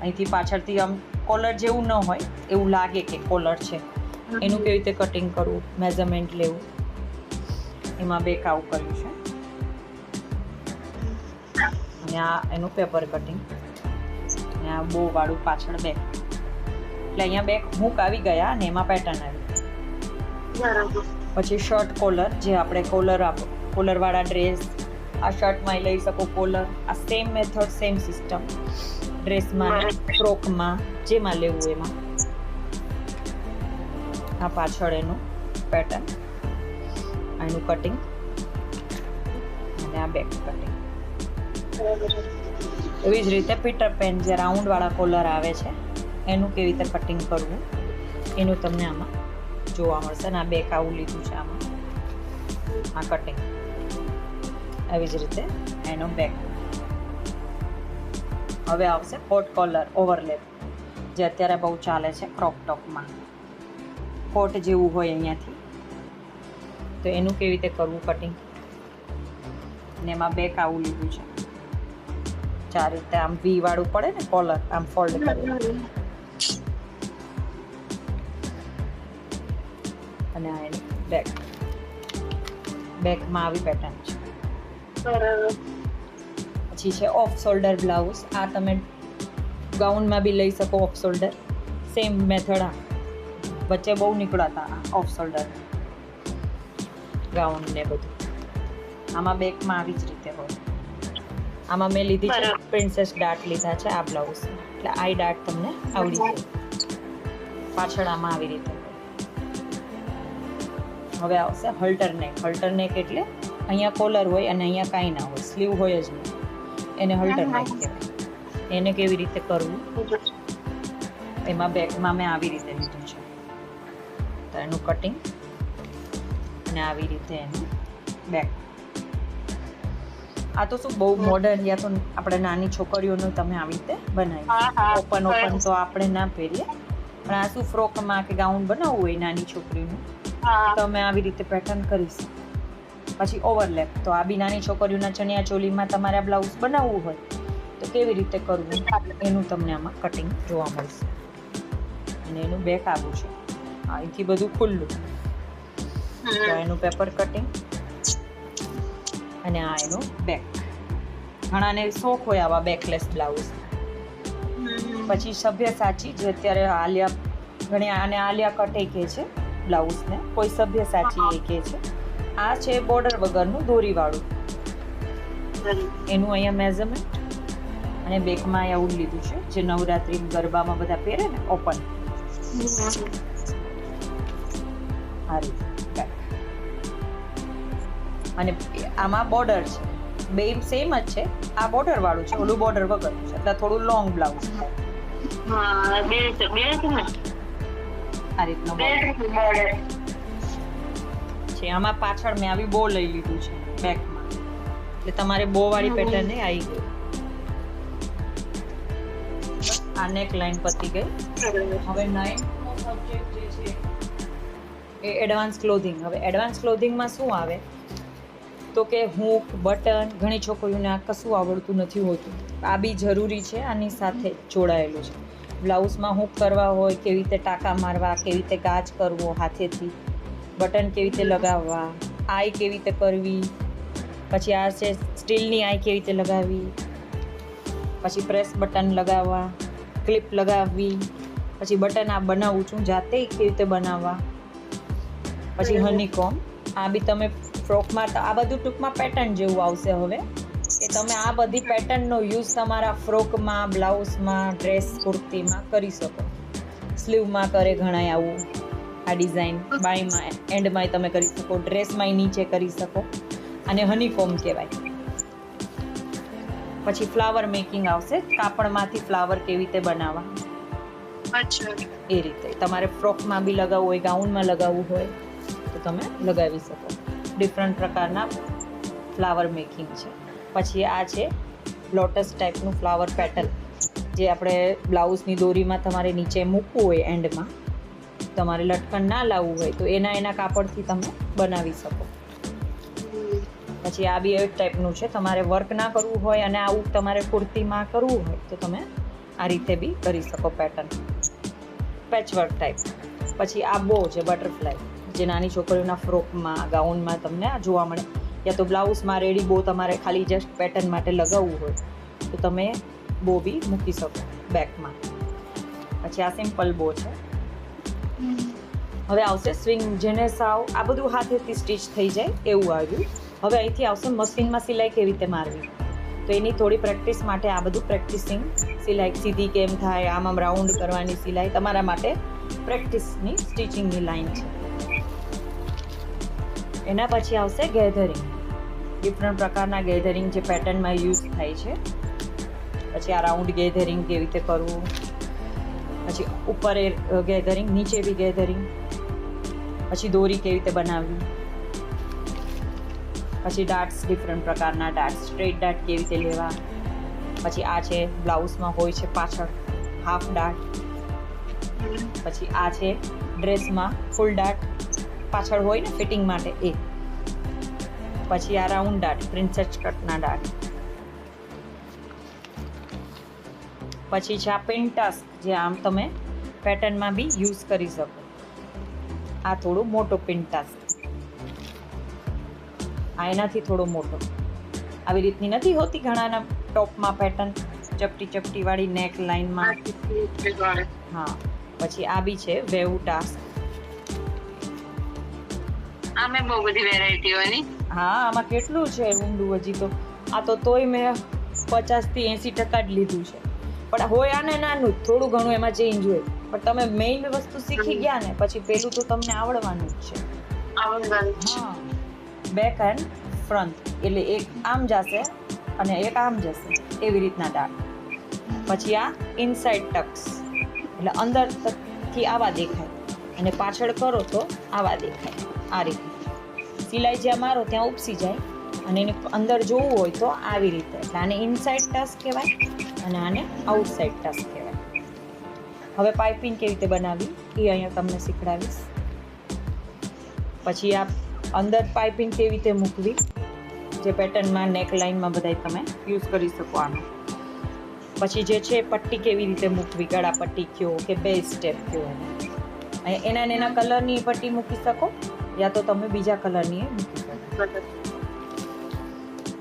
અહીંથી પાછળથી આમ કોલર જેવું ન હોય એવું લાગે કે કોલર છે, એનું કેવી રીતે કટિંગ કરવું, મેઝરમેન્ટ લેવું. એમાં બેક આવું કર્યું છે. અને આ એનું પેપર કટિંગ, અને આ બો વાળું પાછળ બેક. એટલે અહીંયા બેક હૂક આવી ગયા અને એમાં પેટર્ન આવી. પછી શર્ટ કોલર, જે આપણે કોલરવાળા ડ્રેસ, આ શર્ટમાં લઈ શકો કોલર. આ સેમ મેથડ, સેમ સિસ્ટમ, ડ્રેસમાં, ફ્રોકમાં, જેમાં લેવું એમાં. આ પાછળ એનું પેટર્ન, એનું કટિંગ, અને આ બેક કટિંગ. એવી જ રીતે પીટર પેન, જે રાઉન્ડવાળા કોલર આવે છે, એનું કેવી રીતે કટિંગ કરવું એનું તમને આમાં જોવા મળશે. અને આ બેક આવું લીધું છે આમાં, આ કટિંગ. આવી જ રીતે એનો બેક. હવે આવશે કોટ કોલર ઓવરલેપ, જે અત્યારે બહુ ચાલે છે ક્રોપ ટોપમાં. કોટ જેવું હોય અહીંયાથી, તો એનું કેવી રીતે કરવું કટિંગ. અને એમાં બેક આવું લીધું છે. આ રીતે આમ વી વાળું પડે ને કોલર, આમ ફોલ્ડ કરવું. અને આ એની બેક. બેકમાં આવી પેટર્ન છે. પછી છે ઓફ શોલ્ડર બ્લાઉઝ. આ તમે ગાઉનમાં બી લઈ શકો ઓફ શોલ્ડર, સેમ મેથડ. આ વચ્ચે બહુ નીકળાતા ઓફ શોલ્ડર ગાઉન ને બધું. આમાં બેકમાં આવી જ રીતે હોય. આમાં મેં લીધી છે પ્રિન્સેસ ડાટ લીધા છે આ બ્લાઉઝ, એટલે આ ડાટ તમને આવડી જાય. પાછળ આમાં આવી રીતે હોય. હવે આવશે હલ્ટર નેક. હલ્ટર નેક એટલે અહીંયા કોલર હોય અને અહીંયા કાંઈ ના હોય, સ્લીવ હોય જ નહીં, એને હલ્ટર નેક કહેવાય. એને કેવી રીતે કરવું, એમાં બેકમાં મેં આવી રીતે લીધું છે. તો એનું કટિંગ અને આવી રીતે એનું બેક. આ તો શું બહુ મોડર્ન, યા તો આપણે નાની છોકરીઓનું તમે આવી રીતે બનાવી. ઓપન તો આપણે ના પહેરીએ, પણ આ શું ફ્રોકમાં કે ગાઉન બનાવવું હોય નાની છોકરીનું, તો અમે આવી રીતે પેટર્ન કરીશું. પછી ઓવરલેપ, તો આ બી નાની છોકરીઓના ચણિયા ચોલીમાં તમારે આ બ્લાઉઝ બનાવવું હોય તો કેવી રીતે કરવું એનું તમને આમાં કટિંગ જોવા મળશે. અને એનું બેક આવું છે, અહીંથી બધું ખુલ્લું, તો એનું પેપર કટિંગ અને આ એનું બેક. ઘણાને શોખ હોય આવા બેકલેસ બ્લાઉઝ. પછી સભ્યસાચી, જે અત્યારે ઘણી આને આલિયા કટ એ કહે છે બ્લાઉઝને, કોઈ સભ્યસાચી એ કહે છે. આ છે બોર્ડર વગરનું દોરીવાળું, એનું અહીંયા મેઝરમેન્ટ. અને બેકમાં આવું લીધું છે, જે નવરાત્રી ગરબામાં બધા પહેરે ને ઓપન. આ રીતે. અને આમાં બોર્ડર છે, બે સેમ જ છે. આ બોર્ડર વાળું છે, ઓલું બોર્ડર વગર છે, એટલે થોડું લોંગ બ્લાઉઝ છે. આ રીતનો બોર્ડર છે. આમાં પાછળ મેં આવી બો લઈ લીધું છે બેકમાં, એટલે તમારે બો વાળી પેટર્ન આવી ગઈ. આ નેક લાઈન પતી ગઈ. હવે 9th સબ્જેક્ટ જે છે એ એડવાન્સ ક્લોથિંગ. હવે એડવાન્સ ક્લોથિંગમાં શું આવે તો કે હૂક, બટન. ઘણી છોકરીઓને આ કશું આવડતું નથી હોતું, આ બી જરૂરી છે, આની સાથે જોડાયેલું છે. બ્લાઉઝમાં હૂક કરવા હોય, કેવી રીતે ટાંકા મારવા, કેવી રીતે કાચ કરવો હાથેથી, બટન કેવી રીતે લગાવવા, આઈ કેવી રીતે કરવી, પછી આ છે સ્ટીલની આઈ કેવી રીતે લગાવવી, પછી પ્રેસ બટન લગાવવા, ક્લિપ લગાવવી, પછી બટન આ બનાવું છું જાતે કેવી રીતે બનાવવા. પછી હનીકોમ, આ બી તમે ફ્રોકમાં, આ બધું ટૂંકમાં પેટર્ન જેવું આવશે હવે, કે તમે આ બધી પેટર્નનો યુઝ તમારા ફ્રોકમાં, બ્લાઉઝમાં, ડ્રેસ કુર્તીમાં કરી શકો. સ્લીવમાં કરે ઘણા આવું, આ ડિઝાઇન બાયમાં એન્ડમાં તમે કરી શકો, ડ્રેસમાં નીચે કરી શકો. અને હનીકોમ કહેવાય. પછી ફ્લાવર મેકિંગ આવશે, કાપડમાંથી ફ્લાવર કેવી રીતે બનાવવા. અચ્છા. એ રીતે તમારે ફ્રોકમાં બી લગાવવું હોય, ગાઉનમાં લગાવવું હોય તો તમે લગાવી શકો. ડિફરન્ટ પ્રકારના ફ્લાવર મેકિંગ છે. પછી આ છે લોટસ ટાઈપનું ફ્લાવર પેટર્ન, જે આપણે બ્લાઉઝની દોરીમાં તમારે નીચે મૂકવું હોય, એન્ડમાં તમારે લટકન ના લાવવું હોય તો એના કાપડથી તમે બનાવી શકો. પછી આ બી એક ટાઈપનું છે, તમારે વર્ક ના કરવું હોય અને આવું તમારે કુર્તીમાં કરવું હોય તો તમે આ રીતે બી કરી શકો પેટર્ન, પેચવર્ક ટાઈપ. પછી આ બો છે બટરફ્લાય, જે નાની છોકરીઓના ફ્રોકમાં, ગાઉનમાં તમને આ જોવા મળે. યા તો બ્લાઉઝમાં રેડી બો તમારે ખાલી જસ્ટ પેટર્ન માટે લગાવવું હોય તો તમે બો બી મૂકી શકો બેકમાં. પછી આ સિમ્પલ બો છે. હવે આવશે સ્વિંગ, જેને સાવ આ બધું હાથેથી સ્ટીચ થઈ જાય એવું આવ્યું. હવે અહીંથી આવશે મશીનમાં સિલાઈ કેવી રીતે મારવી. તો એની થોડી પ્રેક્ટિસ માટે આ બધું પ્રેક્ટિસિંગ, સિલાઈ સીધી કેમ થાય, આમ રાઉન્ડ કરવાની સિલાઈ તમારા માટે પ્રેક્ટિસની સ્ટિચિંગની લાઈન છે. એના પછી આવશે ગેધરિંગ, ડિફરન્ટ પ્રકારના ગેધરિંગ જે પેટર્નમાં યુઝ થાય છે. પછી આ રાઉન્ડ ગેધરિંગ કેવી રીતે કરવું, પછી ઉપર ગેધરિંગ, નીચે બી ગેધરિંગ, પછી દોરી કેવી રીતે બનાવવી, પછી ડાર્ટ્સ, ડિફરન્ટ પ્રકારના ડાર્ટ્સ, સ્ટ્રેટ ડાર્ટ કેવી રીતે લેવા. પછી આ છે બ્લાઉઝમાં હોય છે પાછળ હાફ ડાર્ટ. પછી આ છે ડ્રેસમાં ફૂલ ડાર્ટ પાછળ હોય ને ફિટિંગ માટે એ. પછી આ રાઉન્ડ ડાર્ટ, પ્રિન્સેસ કટના ડાર્ટ. પછી છે આ પિન્ટાસ્ક, જે આમ તમે પેટર્નમાં બી યુઝ કરી શકો. આ થોડું મોટો પિન્ટાસ્ક, આ એનાથી થોડો મોટો. આવી રીતની નથી હોતી ઘણાના ટોપમાં પેટર્ન, ચપટી વાળી નેક લાઇનમાં. હા. પછી આ બી છે વેવ ટાસ્ક. આમે બહુ બધી વેરાયટી હોય ની. હા, આમાં કેટલું છે ઊંડું હજી તો. આ તો તોય મેં 50 થી 80% જ લીધું છે. પણ હોય આને નાનું, થોડું ઘણું એમાં ચેન્જ હોય. પણ તમે મેઇન વસ્તુ શીખી ગયા ને પછી પેલું તો તમને આવડવાનું જ છે. હા, બેક એન્ડ ફ્રન્ટ, એટલે એક આમ જશે અને એક આમ જશે, એવી રીતના ડાર્ટ. પછી આ ઇનસાઇડ ટક્સ, એટલે અંદરથી આવા દેખાય અને પાછળ કરો તો આવા દેખાય. આ રીતે સિલાઈ જ્યાં મારો ત્યાં ઉપસી જાય અને એને અંદર જોવું હોય તો આવી રીતે. એટલે આને ઇનસાઇડ ટસ કહેવાય અને આને આઉટસાઇડ ટસ કહેવાય. હવે પાઇપિંગ કેવી રીતે બનાવવી એ અહીંયા તમને શીખડાવીશ. પછી આ અંદર પાઇપિંગ કેવી રીતે મૂકવી, જે પેટર્નમાં નેક લાઇનમાં બધાય તમે યુઝ કરી શકો આનો. પછી જે છે પટ્ટી કેવી રીતે મૂકવી, ગળા પટ્ટી કયો કે બે સ્ટેપ કયો, એના કલરની પટ્ટી મૂકી શકો યા તો તમે બીજા કલરની મૂકી શકો.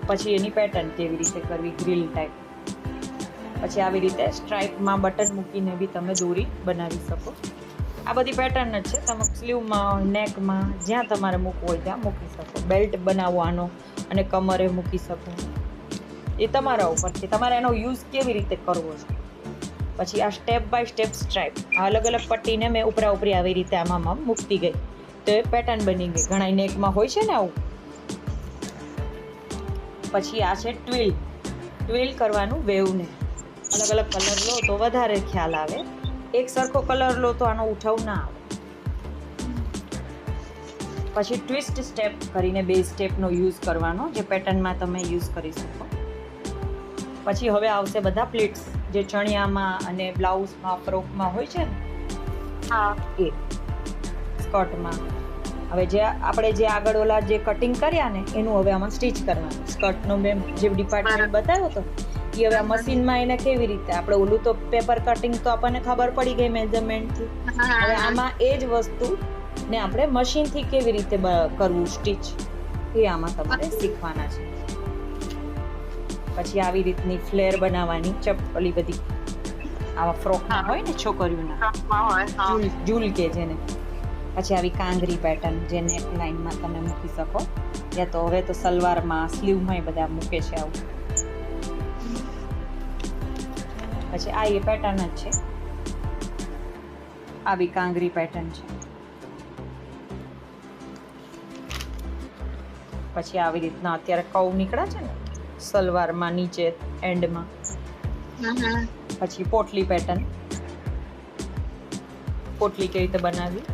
પછી એની પેટર્ન કેવી રીતે કરવી, ગ્રીલ ટાઈપ. પછી આવી રીતે સ્ટ્રાઇપમાં બટન મૂકીને બી તમે દોરી બનાવી શકો. આ બધી પેટર્ન જ છે, તમે સ્લીવમાં, નેકમાં, જ્યાં તમારે મૂકવું હોય ત્યાં મૂકી શકો. બેલ્ટ બનાવો આનો અને કમરે મૂકી શકો. એ તમારા ઉપર છે, તમારે એનો યુઝ કેવી રીતે કરવો છે. પછી આ સ્ટેપ બાય સ્ટેપ સ્ટ્રાઇપ, આ અલગ અલગ પટ્ટીને મેં ઉપરા ઉપરી આવી રીતે આમાં મૂકતી ગઈ તો એ પેટર્ન બની ગઈ. ઘણા નેકમાં હોય છે ને આવું. પછી આ છે ટ્વિલ. ટ્વિલ કરવાનું વેવને, અલગ અલગ કલર લો તો વધારે ખ્યાલ આવે. એક સરખો કલર લો તો આનો ઉઠાવ ના આવે. પછી ટ્વિસ્ટ સ્ટેપ કરીને બે સ્ટેપનો યુઝ કરવાનો, જે પેટર્નમાં તમે યુઝ કરી શકો. પછી હવે આવશે બધા પ્લીટ્સ, જે ચણિયામાં અને બ્લાઉઝમાં, ફ્રોકમાં હોય છે ને, હા, એ સ્કર્ટમાં. હવે જે આપણે જે આગળ ઓલા જે કટિંગ કર્યા ને એનું હવે આમાં સ્ટીચ કરવાનું. સ્કર્ટનો મેં જે ડિપાર્ટમેન્ટ બતાવ્યો હતો એ હવે આ મશીનમાં એને કેવી રીતે, આપણે ઓલું તો પેપર કટિંગ તો આપણને ખબર પડી ગઈ મેઝરમેન્ટથી. હવે આમાં એ જ વસ્તુ ને આપણે મશીનથી કેવી રીતે કરવું સ્ટીચ, એ આમાં તમારે શીખવાના છે. પછી આવી રીતની ફ્લેર બનાવવાની, ચપલી બધી આવા ફ્રોકમાં હા. હોય ને છોકરીઓના, ફ્રોકમાં હોય હા ઝૂલ કે જેને. પછી આવી કાંગરી પેટર્ન જે નેક લાઇનમાં તમે મૂકી શકો, યા તો હવે તો સલવારમાં સ્લીવમાંય બધા મૂકે છે આવું. પછી આ એ પેટર્ન જ છે, આવી કાંગરી પેટર્ન છે. પછી આવી રીતના અત્યારે કવ નીકળ્યા છે ને સલવારમાં નીચે એન્ડમાં. પછી પોટલી પેટર્ન, પોટલી કેવી રીતે બનાવી.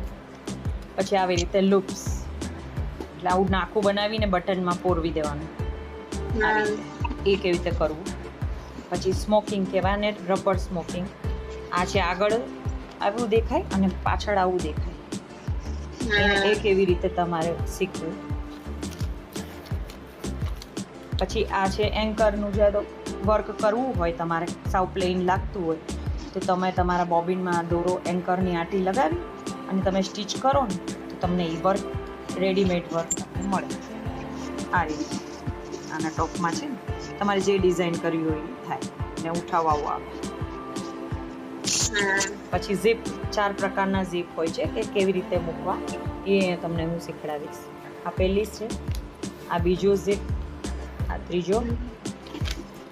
પછી આવી રીતે લૂપ્સ, એટલે આવું નાખું બનાવીને બટનમાં પોરવી દેવાનું, આવી રીતે. એ કેવી રીતે કરવું. પછી સ્મોકિંગ કહેવાય ને, રબર સ્મોકિંગ. આ છે આગળ આવું દેખાય અને પાછળ આવું દેખાય, એ કેવી રીતે તમારે શીખવું. પછી આ છે એન્કરનું, જ્યારે વર્ક કરવું હોય તમારે સાવ પ્લેન લાગતું હોય તો તમે તમારા બોબિનમાં દોરો એન્કરની આંટી લગાવી અને તમે સ્ટીચ કરો ને તો તમને એ વર્ક રેડીમેડ વર્ક તમને મળે. આ રીતે આના ટોપમાં છે ને તમારે જે ડિઝાઇન કરવી હોય એ થાય ને ઉઠાવવું આવે. પછી ઝીપ, 4 પ્રકારના ઝીપ હોય છે કે કેવી રીતે મૂકવા, એ તમને હું શીખડાવીશ. આ પહેલી છે, આ બીજો ઝીપ, આ ત્રીજો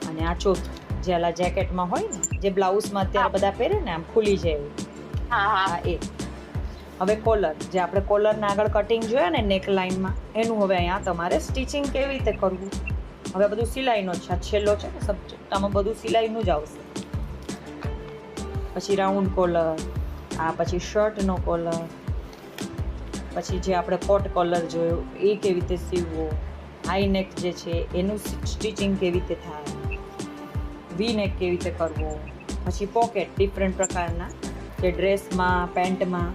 અને આ ચોથો, જે આલા જેકેટમાં હોય ને, જે બ્લાઉઝમાં અત્યારે બધા પહેરે ને આમ ખુલી જાય એવું. આ એ. હવે કોલર, જે આપણે કોલરના આગળ કટિંગ જોયા ને નેક લાઇનમાં, એનું હવે અહીંયા તમારે સ્ટિચિંગ કેવી રીતે કરવું. હવે બધું સિલાઈનો છે, છેલ્લો છે ને સબ્જેક્ટ, આમાં બધું સિલાઈનું જ આવશે. પછી રાઉન્ડ કોલર, આ પછી શર્ટનો કોલર, પછી જે આપણે કોટ કોલર જોયો એ કેવી રીતે સીવવો, હાઈ નેક જે છે એનું સ્ટિચિંગ કેવી રીતે થાય, વી નેક કેવી રીતે કરવો. પછી પોકેટ, ડિફરન્ટ પ્રકારના, જે ડ્રેસમાં, પેન્ટમાં,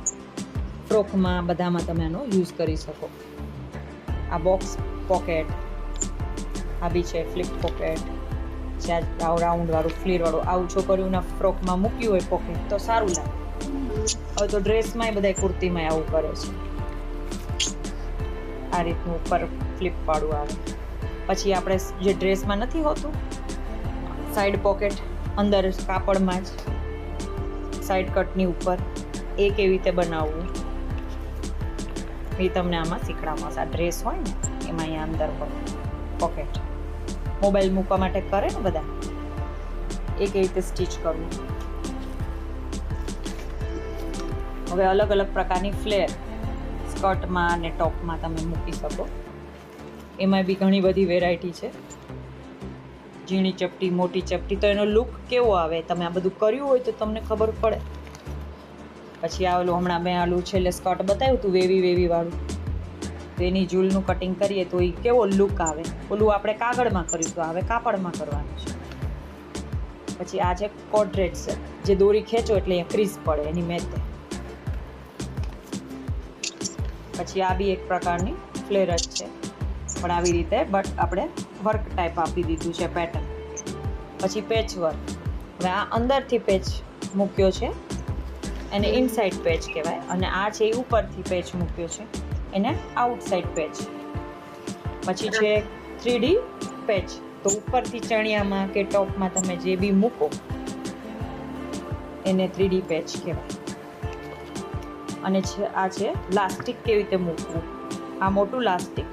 ફ્રોકમાં, બધામાં તમે એનો યુઝ કરી શકો. આ બોક્સ પોકેટ, આ બી છે ફ્લિપ પોકેટ, જ્યાં રાઉન્ડવાળું ફ્લીરવાળું, આવું છોકરીઓના ફ્રોકમાં મૂક્યું હોય પોકેટ તો સારું લાગે. હવે તો ડ્રેસમાંય બધા કુર્તીમાં આવું કરે છે. આ રીતનું ઉપર ફ્લિપવાળું આવે. પછી આપણે જે ડ્રેસમાં નથી હોતું સાઈડ પોકેટ, અંદર કાપડમાં જ સાઈડ કટની ઉપર, એ કેવી રીતે બનાવવું એ તમને આમાં શીખડાવવામાં આવશે. આ ડ્રેસ હોય ને એમાં અહીંયા અંદર હોય પોકેટ, મોબાઈલ મૂકવા માટે કરે ને બધા, એ કેવી રીતે સ્ટીચ કરવું. હવે અલગ અલગ પ્રકારની ફ્લેર સ્કર્ટમાં અને ટોપમાં તમે મૂકી શકો. એમાં બી ઘણી બધી વેરાયટી છે, ઝીણી ચપટી, મોટી ચપટી, તો એનો લુક કેવો આવે તમે આ બધું કર્યું હોય તો તમને ખબર પડે. પછી આવેલું હમણાં મેં આલું છેલ્લે સ્કર્ટ બતાવ્યું હતું વેવી વાળું, તો એની ઝૂલનું કટિંગ કરીએ તો એ કેવો લુક આવે. ઓલું આપણે કાગળમાં કર્યું તો હવે કાપડમાં કરવાનું છે. પછી આ છે કોડ્રેટ છે, જે દોરી ખેંચો એટલે અહીંયા ક્રીઝ પડે એની મેતે. પછી આ બી એક પ્રકારની ફ્લેર જ છે, પણ આવી રીતે બટ આપણે વર્ક ટાઈપ આપી દીધું છે પેટર્ન. પછી પેચ વર્ક, હવે આ અંદરથી પેચ મૂક્યો છે એને ઇનસાઇડ પેચ કહેવાય, અને આ છે એ ઉપરથી પેચ મૂક્યો છે એને આઉટસાઇડ પેચ. પછી છે 3D પેચ, તો ઉપરથી ચણિયામાં કે ટોપમાં તમે જે બી મૂકો એને 3D પેચ કહેવાય. અને આ છે લાસ્ટિક, કેવી રીતે મૂકવું. આ મોટું લાસ્ટિક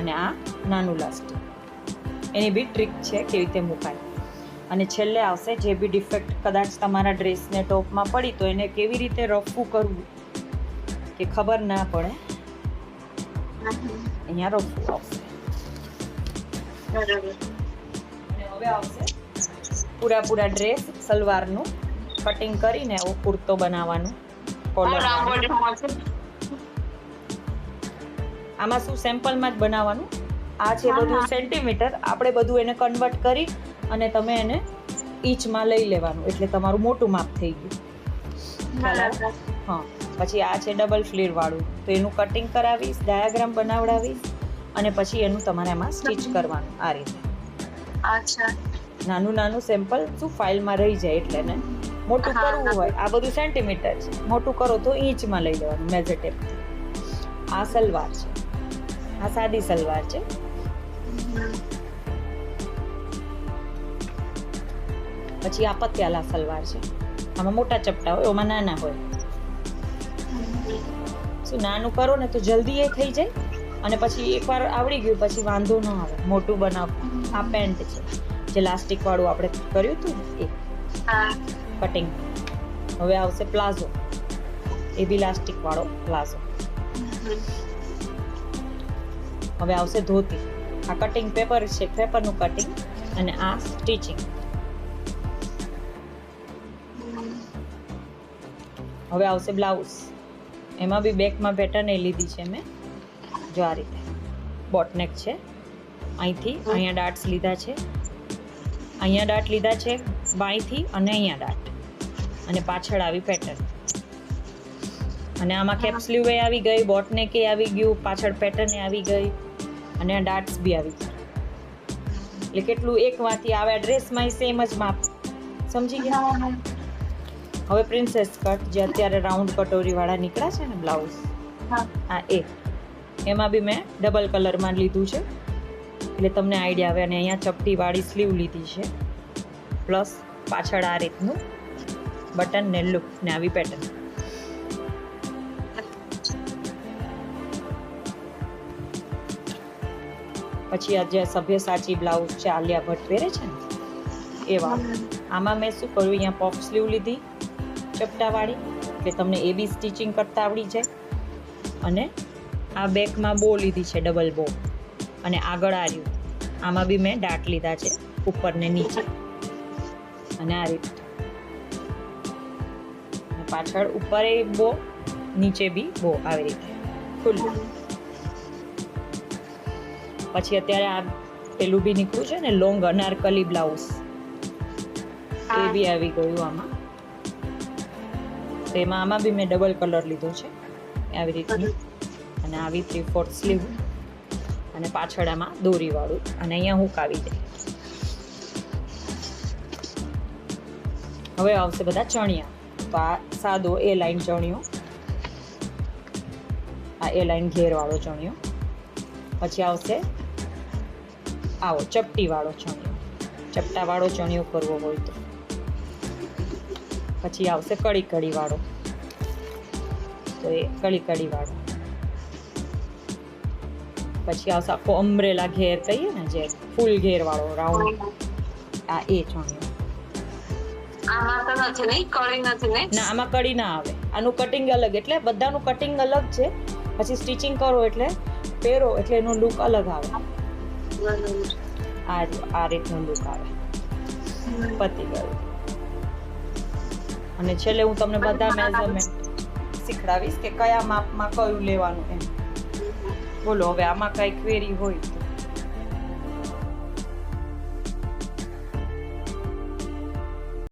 અને આ નાનું લાસ્ટિક, એની બી ટ્રીક છે કેવી રીતે મુકાય. અને છેલ્લે આવશે જે બી ડિફેક્ટ કદાચ તમારા ડ્રેસને ટોપમાં પડી તો એને કેવી રીતે રફવું કરવું કે ખબર ના પડે, અહીંયા રફવું આવશે. અને હવે આવશે પૂરા ડ્રેસ સલવારનું કટિંગ કરીને એવો કુર્તો બનાવવાનું. કોલર આમાં શું સેમ્પલમાં જ બનાવવાનું. આ છે બધું સેન્ટીમીટર, આપણે બધું એને કન્વર્ટ કરી અને તમે એને ઇંચમાં લઈ લેવાનું, એટલે તમારું મોટું માપ થઈ ગયું. હા. પછી આ છે ડબલ ફ્લીર વાળું, તો એનું કટિંગ કરાવીશ, ડાયાગ્રામ બનાવડાવીશ અને પછી એનું તમારે એમાં સ્ટીચ કરવાનું. આ રીતે નાનું સેમ્પલ શું ફાઇલમાં રહી જાય, એટલે ને મોટું કરવું હોય આ બધું સેન્ટીમીટર છે, મોટું કરો તો ઇંચમાં લઈ લેવાનું મેજર ટેપ. આ સલવાર છે, આ સાદી સલવાર છે. પછી આ પતિયાલા સલવાર છે, આમાં મોટા ચપટા હોય, ઓમાં નાના હોય. શું નાનું કરો ને તો જલ્દી એ થઈ જાય, અને પછી એકવાર આવડી ગયું પછી વાંધો ન આવે મોટું બનાવવું. આ પેન્ટ છે જે લાસ્ટિક વાળું આપણે કર્યું હતું ને એ કટિંગ. હવે આવશે પ્લાઝો, એ બી લાસ્ટિક વાળો પ્લાઝો. હવે આવશે ધોતી. આ કટિંગ પેપર છે, પેપરનું કટિંગ, અને આ સ્ટિચિંગ. હવે આવશે બ્લાઉઝ. એમાં બી બેકમાં પેટર્ન એ લીધી છે મેં, જો આ રીતે બોટનેક છે. અહીંથી અહીંયા ડાટ્સ લીધા છે, અહીંયા ડાટ લીધા છે બાંયથી, અને અહીંયા ડાટ, અને પાછળ આવી પેટર્ન. અને આમાં કેપ સ્લીવ એ આવી ગઈ, બોટનેક એ આવી ગયું, પાછળ પેટર્ન એ આવી ગઈ, અને આ ડાટ્સ બી આવી ગયા. એટલે કેટલું એક વાંથી આવે. ડ્રેસમાં સેમ જ માપ, સમજી ગયા? હવે પ્રિન્સેસ કટ જે અત્યારે રાઉન્ડ કટોરી વાળા નીકળ્યા છે ને બ્લાઉઝ, આ એમાં બી મેં ડબલ કલરમાં લીધું છે, એટલે તમને આઈડિયા આવે. અને અહીંયા ચપટી વાળી સ્લીવ લીધી છે, પ્લસ પાછળ આ રીતનું બટન ને લૂપ ને આવી પેટર્ન. પછી આ જે સભ્યસાચી બ્લાઉઝ છે આલિયા ભટ્ટ પહેરે છે ને એવા. આમાં મેં શું કર્યું, અહીંયા પફ સ્લીવ લીધી ચપટાવાળી, એટલે તમને એ બી સ્ટિચિંગ કરતા આવડી જાય. અને આ બેકમાં બો લીધી છે, ડબલ બો, અને આગળ આ રહ્યું. આમાં બી મેં ડાટ લીધા છે ઉપર ને નીચે, અને આ રીતે. અને પાછળ ઉપર એ બો, નીચે બી બો, આવી રીતે ખુલ્લું. પછી અત્યારે આ પેલું બી નીકળ્યું છે ને લોંગ અનારકલી બ્લાઉઝ, એ બી આવી ગયું આમાં. તો આમાં બી મેં ડબલ કલર લીધો છે આવી રીતની, અને આવી 3/4 સ્લીવ, અને પાછળ આમાં દોરી વાળું, અને અહીંયા હુક આવી જાય. હવે આવશે બધા ચણિયા. તો આ સાદો એ લાઈન ચણિયો, આ એ લાઈન ઘેર વાળો ચણિયો. પછી આવશે આવો ચપટી વાળો ચણિયો, ચપટા વાળો ચણિયો કરવો હોય તો. પછી આવશે કડી કડી વાળો, તો એ કડી કડી વાળો. પછી આવશે આખો અમ્બ્રેલા ઘેર કહીએ ને, જે ફૂલ ઘેર વાળો રાઉન્ડ, આ એ ચણિયો. આમાં તો નથી ને, કડી નથી ને? ના, આમાં કડી ના આવે. આનું કટિંગ અલગ, એટલે બધાનું કટિંગ અલગ છે. પછી સ્ટિચિંગ કરો એટલે પહેરો એટલે એનો લુક અલગ આવે. આ રીતનો લુક આવે. પતી ગયું. અને છેલ્લે હું તમને બધા મેઝરમેન્ટ શીખડાવીશ કે કયા માપમાં કયું લેવાનું એમ. બોલો હવે આમાં કઈ ક્વેરી હોય તો.